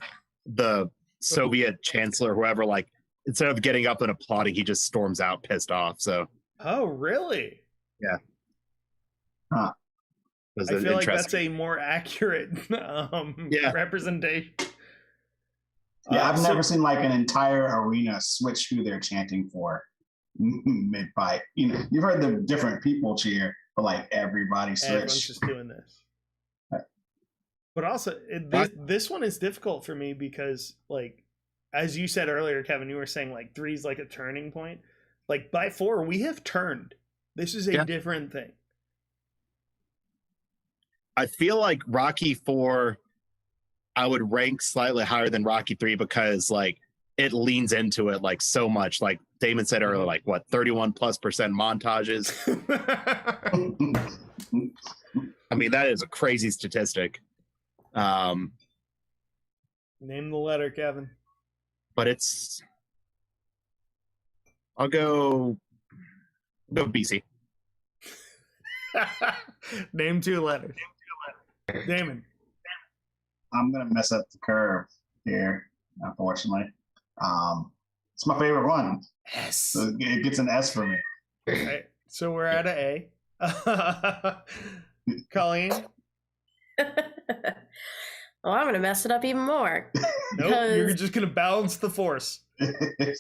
Soviet chancellor, whoever, like instead of getting up and applauding, he just storms out pissed off. So Oh, really? yeah. Huh. Was I feel like that's interesting. a more accurate Yeah. representation. Yeah, I've so- never seen like an entire arena switch who they're chanting for mid fight. You know, you've heard the different people cheer, but like everybody Everyone's switch. just doing this. But also, this one is difficult for me because, like, as you said earlier, Kevin, you were saying like 3 is like a turning point. Like by 4, we have turned. This is a different thing. I feel like Rocky 4, I would rank slightly higher than Rocky 3 because like it leans into it like so much. Like Damon said earlier, like what 31+% montages. I mean, that is a crazy statistic. Name the letter, Kevin. But it's I'll go BC. Name 2 letters. Damon. I'm gonna mess up the curve here, unfortunately. It's my favorite one. S. So it gets an S for me. Right, so we're at a A. Colleen? Well, I'm gonna mess it up even more. Nope, you're just gonna balance the force. The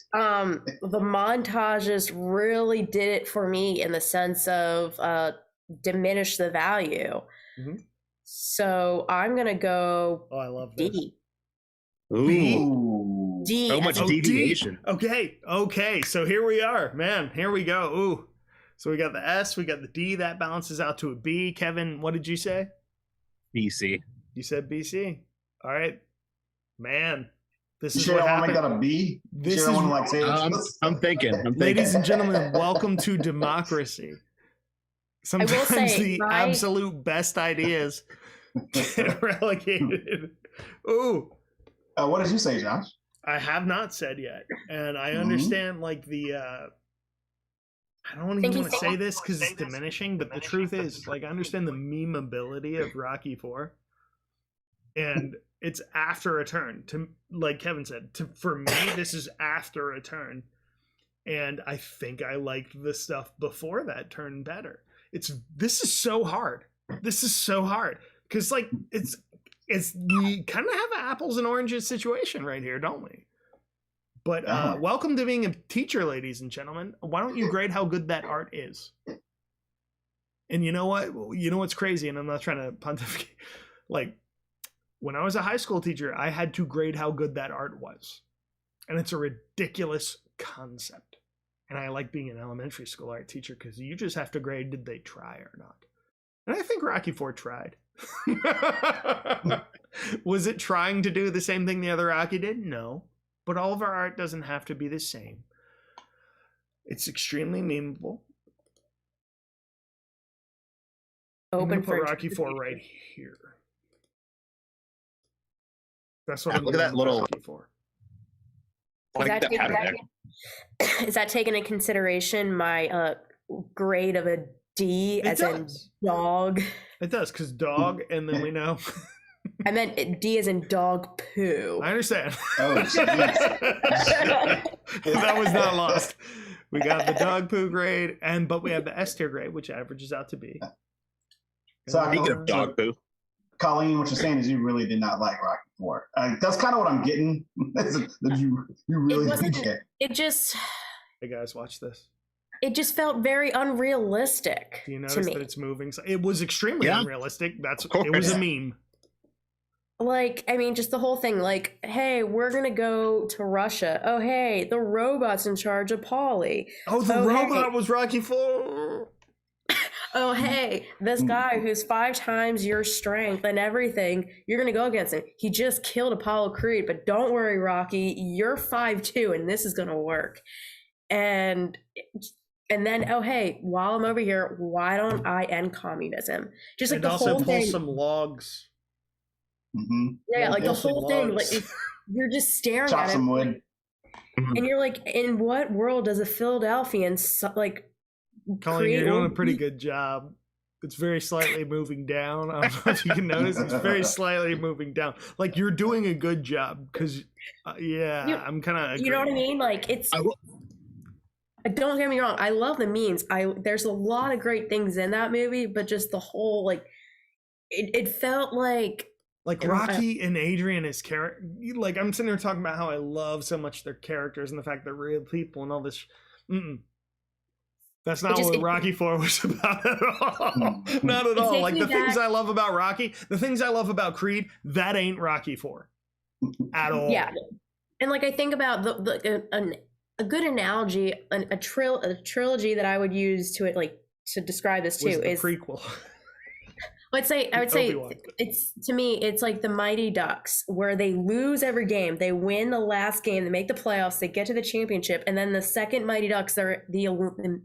montages really did it for me in the sense of diminish the value. Mhm. So I'm gonna go Oh, I love this. D. Ooh. D. So as much in- deviation. Okay. So here we are, man. Here we go. Ooh. So we got the S, we got the D. That balances out to a B. Kevin, what did you say? BC. You said BC. All right, man. This You is sure what I want to make that happened. a B? This Sure I is want to like say I'm thinking. Ladies and gentlemen, welcome to democracy. Sometimes say, the my- absolute best ideas get relegated. Ooh, what did you say, Josh? I have not said yet, and I Mhm. understand like the. I don't even want to say this because it's diminishing, but the truth is, like, I understand the memeability of Rocky 4, and it's after a turn. To like Kevin said, for me, this is after a turn, and I think I liked the stuff before that turn better. This is so hard. This is so hard because like it's we kind of have an apples and oranges situation right here, don't we? But welcome to being a teacher, ladies and gentlemen. Why don't you grade how good that art is? And you know what? You know what's crazy, and I'm not trying to pontificate. Like, when I was a high school teacher, I had to grade how good that art was. And it's a ridiculous concept. And I like being an elementary school art teacher because you just have to grade, did they try or not? And I think Rocky IV tried. Was it trying to do the same thing the other Rocky did? No. But all of our art doesn't have to be the same. It's extremely memeable. I'm Open gonna put for Rocky IV right here. That's what Yeah, I'm look at doing that with little- Rocky IV. Like that that taken- pattern there. Is that taking into consideration my grade of a D It as in does. dog? It does, because dog, and then we know. I meant D as in dog poo. I understand. Oh, jeez. That was not lost. We got the dog poo grade, but we have the S tier grade, which averages out to B. So I Speaking of dog poo, Colleen, what you're saying is you really did not like Rocky IV. That's kind of what I'm getting. That you really wasn't- didn't get. It just Hey guys, watch this. felt very unrealistic Do you to notice me. that it's moving? It was extremely Yeah. unrealistic. Of It was a course. meme. Like, I mean, just the whole thing. Like, hey, we're gonna go to Russia. Oh, hey, the robot's in charge of Polly. Oh, the Oh, hey. robot was Rocky IV. Oh, hey, this guy who's 5 times your strength and everything, you're gonna go against him. He just killed Apollo Creed, but don't worry, Rocky, you're 5'2", and this is gonna work. And then, oh, hey, while I'm over here, why don't I end communism? Just like And the also whole pull thing. some logs. Mm-hmm. Yeah, like the pull some whole thing. Like logs. you're just staring Chop at some him. wood. And you're like, in what world does a Philadelphian like Colleen, you're doing a pretty good job. It's very slightly moving down. I don't know if you can notice. It's very slightly moving down. Like, you're doing a good job because, I'm kind of. You know what I mean? Like, don't get me wrong. I love the memes. There's a lot of great things in that movie, but just the whole like, it felt like Rocky and Adrian is character. Like, I'm sitting here talking about how I love so much their characters and the fact they're real people and all this. That's not what Rocky 4 was about at all. Not at all. Like, the things I love about Rocky, the things I love about Creed, that ain't Rocky 4 at all. Yeah. And like, I think about a good analogy, a trilogy that I would use to describe this too is prequel. I would say it's, to me, it's like the Mighty Ducks, where they lose every game, they win the last game, they make the playoffs, they get to the championship, and then the second Mighty Ducks, they're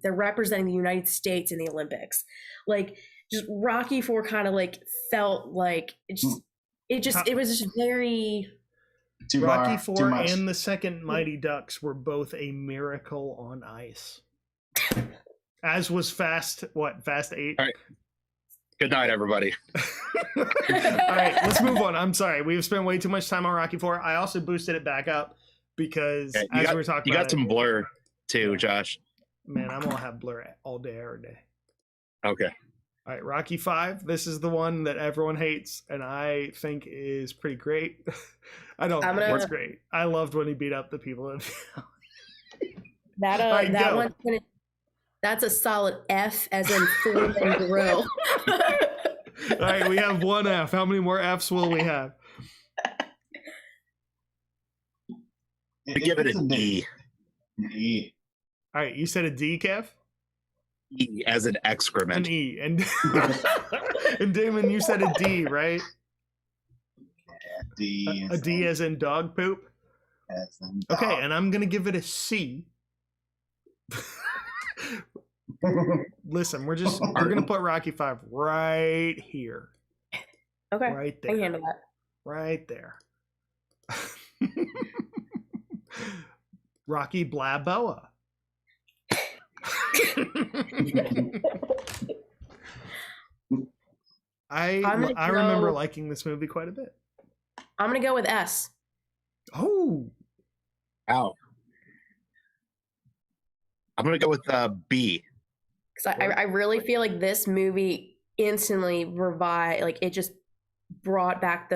representing the United States in the Olympics. Like, just Rocky 4 kind of like felt like it was just very. Rocky 4 and the second Mighty Ducks were both a miracle on ice. As was Fast 8. All right. Good night, everybody. All right, let's move on. I'm sorry. We've spent way too much time on Rocky 4. I also boosted it back up because we were talking about you got some blur too, Josh. Man, I'm going to have blur all day, every day. Okay. All right, Rocky 5. This is the one that everyone hates, and I think is pretty great. I don't think it's great. I loved when he beat up the people in that one's gonna. That's a solid F, as in full and grill. All right, we have one F. How many more Fs will we have? Give it a D. E. All right, you said a D, Kev? E as an excrement. An E. And Damon, you said a D, right? D. A D as in dog poop? Okay, and I'm going to give it a C. Listen, we're going to put Rocky 5 right here. Okay. Right there. I can handle that. Right there. Rocky Balboa. I remember liking this movie quite a bit. I'm going to go with S. Oh. Ow. I'm going to go with B. Because I really feel like this movie instantly revived, like it just brought back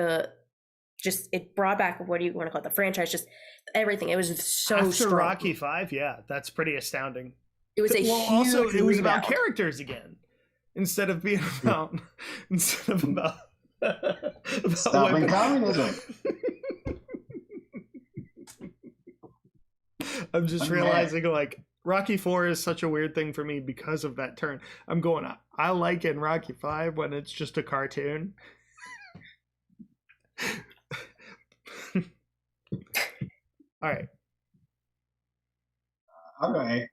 what do you want to call it, the franchise, just everything. It was just so After strong. Rocky 5, yeah, that's pretty astounding. It was also it was about characters again, instead of about stopping communism. I'm just realizing, like, Rocky 4 is such a weird thing for me because of that turn. I'm going, I like in Rocky 5 when it's just a cartoon. All right. I'll go A.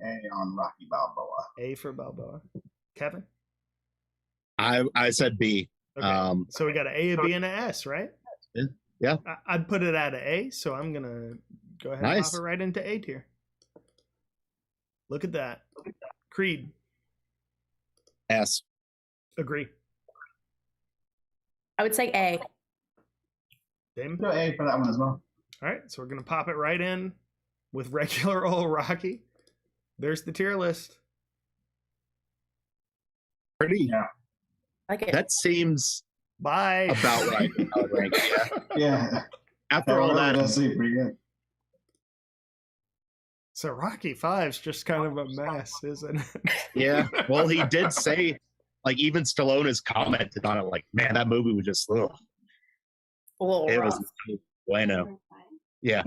A on Rocky Balboa. A for Balboa. Kevin? I said B. Okay. So we got an A, a B, and an S, right? Yeah. I'd put it at an A, so I'm going to go ahead and pop it right into A tier. Look at that. Creed. S. Agree. I would say A. Damon? Go A for that one as well. All right, so we're going to pop it right in with regular old Rocky. There's the tier list. Pretty. Yeah. Like it. That seems Bye. about right. Yeah. After all that, that's pretty good. So Rocky 5's just kind of a mess, isn't it? Yeah. Well, he did say, like, even Stallone has commented on it, like, man, that movie was just, ugh. A little It rough. was bueno. Yeah.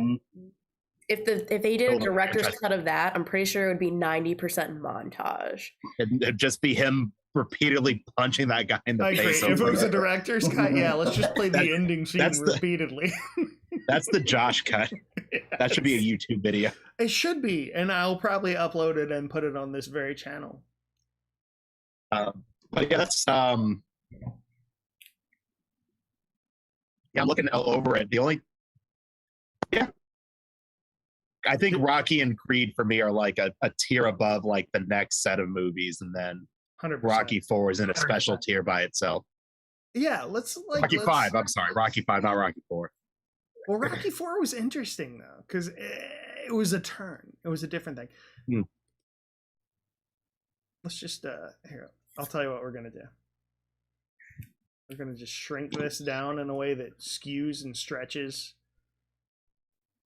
If they did a director's cut of that, I'm pretty sure it would be 90% montage. It'd just be him repeatedly punching that guy in the I agree. face. If it was a over. director's cut, yeah, let's just play the ending scene repeatedly. That's the Josh cut. That should be a YouTube video. It should be, and I'll probably upload it and put it on this very channel. But yeah, that's yeah, I'm looking over it. I think Rocky and Creed for me are like a tier above like the next set of movies, and then 100%. Rocky 4 is in a special tier by itself. Yeah, let's Rocky 5. I'm sorry, Rocky 5, not Rocky 4. Well, Rocky 4 was interesting though, because it was a turn. It was a different thing. Let's just here. I'll tell you what we're gonna do. We're gonna just shrink this down in a way that skews and stretches.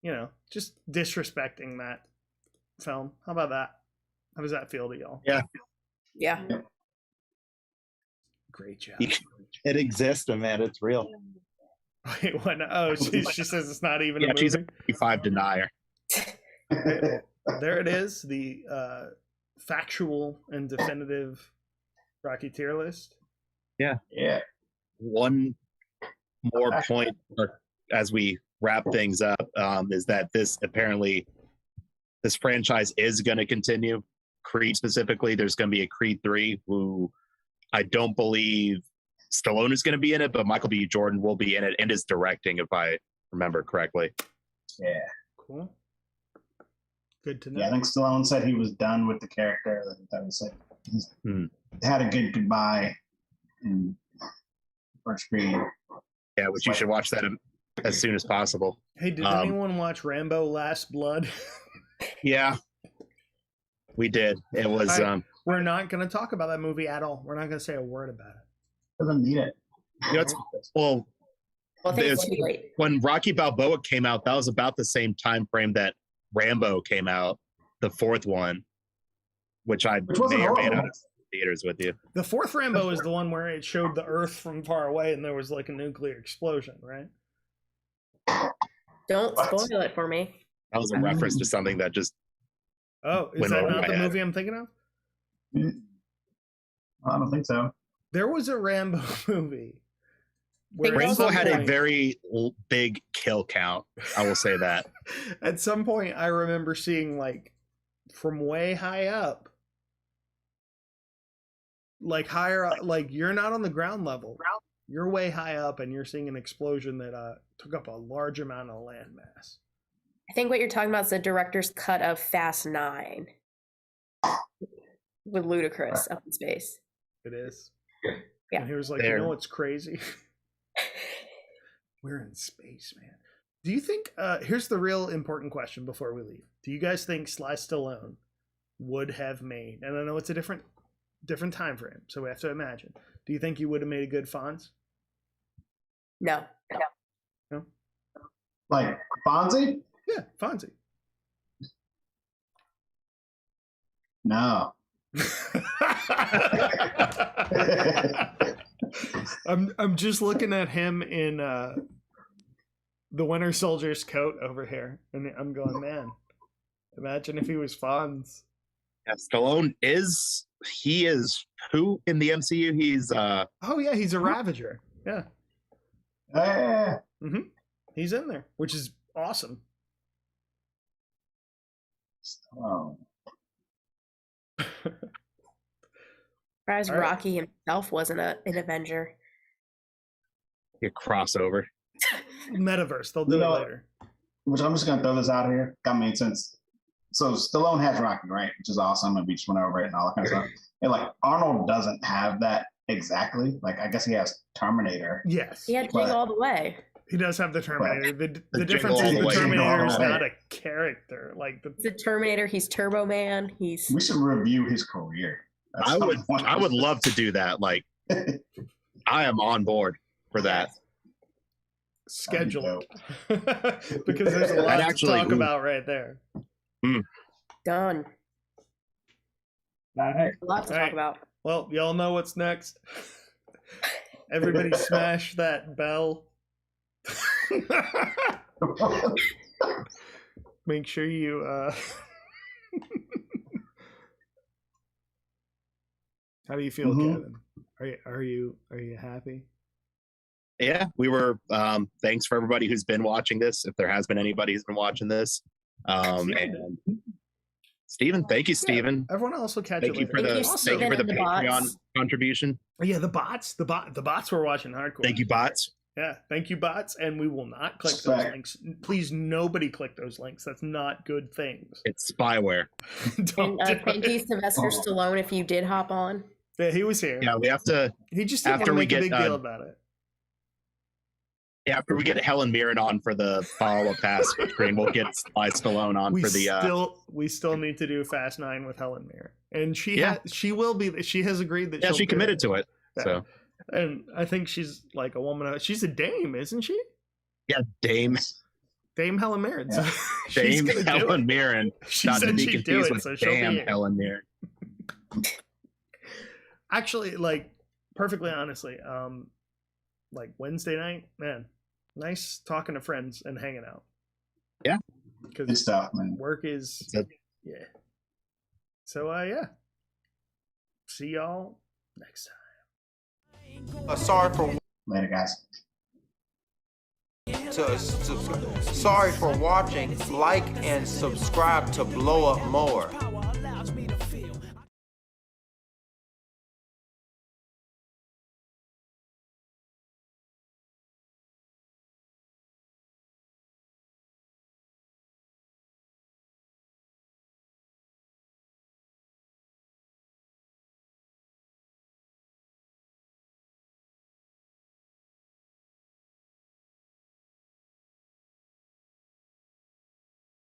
You know, just disrespecting that film. How about that? How does that feel to y'all? Yeah. Great job. It exists, man. It's real. Wait, what? Oh, she says it's not even a movie. She's a 5 denier. There it is, the factual and definitive Rocky tier list. Yeah. One more point as we wrap things up is that this franchise is going to continue. Creed specifically, there's going to be a Creed 3 who I don't believe Stallone is going to be in it, but Michael B. Jordan will be in it and is directing, if I remember correctly. Yeah. Cool. Good to know. Yeah, I think Stallone said he was done with the character. That was like he's had a good goodbye in first Creed. Yeah, which you should watch that as soon as possible. Hey, did anyone watch Rambo: Last Blood? Yeah, we did. It was. We're not going to talk about that movie at all. We're not going to say a word about it. Doesn't need it. You know, well, when Rocky Balboa came out, that was about the same time frame that Rambo came out, the fourth one, which I may or may not have theaters with you. The fourth Rambo is the one where it showed the Earth from far away and there was like a nuclear explosion, right? Don't spoil it for me. That was a reference to something that just. Oh, is that not the movie I'm thinking of? I don't think so. There was a Rambo movie. Rambo had a very big kill count. I will say that. At some point, I remember seeing like from way high up, like higher, like you're not on the ground level. You're way high up, and you're seeing an explosion that took up a large amount of landmass. I think what you're talking about is the director's cut of Fast 9 with Ludacris up in space. It is. Yeah. And he was like, you know what's crazy? We're in space, man. Do you think, here's the real important question before we leave. Do you guys think Sly Stallone would have made, and I know it's a different time frame, so we have to imagine. Do you think he would have made a good Fonz? No. Like Fonzie? Yeah, Fonzie. No. I'm just looking at him in the Winter Soldier's coat over here, and I'm going, man, imagine if he was Fonz. Yeah, Stallone is who in the MCU? He's oh yeah, he's a Ravager. Yeah. Mm-hmm. He's in there, which is awesome. Oh. Surprised Rocky himself wasn't an Avenger. A crossover. Metaverse. They'll do it later. Which I'm just gonna throw this out here. Got me since. So Stallone has Rocky, right? Which is awesome, and we just went over it and all that kind of stuff. And like Arnold doesn't have that exactly. Like I guess he has Terminator. Yes. He had Jingle All the Way. He does have the Terminator. The difference is the Terminator is not a character. Like the Terminator, he's Turbo Man. We should review his career. I would love to do that. Like I am on board for that. Schedule it. Because there's a lot to talk about right there. Done. All right. A lot to talk about. Well, y'all know what's next. Everybody smash that bell. Make sure you how do you feel, Kevin? Are you happy? Yeah, we were thanks for everybody who's been watching this, if there has been anybody who's been watching this. And Steven, thank you, Steven. Yeah, everyone else will catch thank it you later. Thank you for the Patreon contribution. Yeah, the bots were watching hardcore. Thank you, bots. Yeah, thank you, bots, and we will not click those links. Please, nobody click those links. That's not good things. It's spyware. And thank you, Sylvester Stallone, if you did hop on. Yeah, he was here. Yeah, we have to. He just didn't want to make a big deal about it. After we get Helen Mirren on for the follow-up pass screen, we'll get Sly Stallone on for the. We still need to do Fast 9 with Helen Mirren, and she will be. She has agreed that. Yeah, she committed to it. Yeah. So. And I think she's like a woman. She's a dame, isn't she? Yeah, Dame Helen Mirren. Yeah. So Dame Helen Mirren. She not said to be she'd do confused it, with so she'll be Damn here. Helen Mirren. Actually, like perfectly honestly, like Wednesday night, man, nice talking to friends and hanging out. Yeah, good stuff, man. Work is yeah. So yeah, see y'all next time. Sorry for Later, guys. sorry for watching. Like and subscribe to blow up more.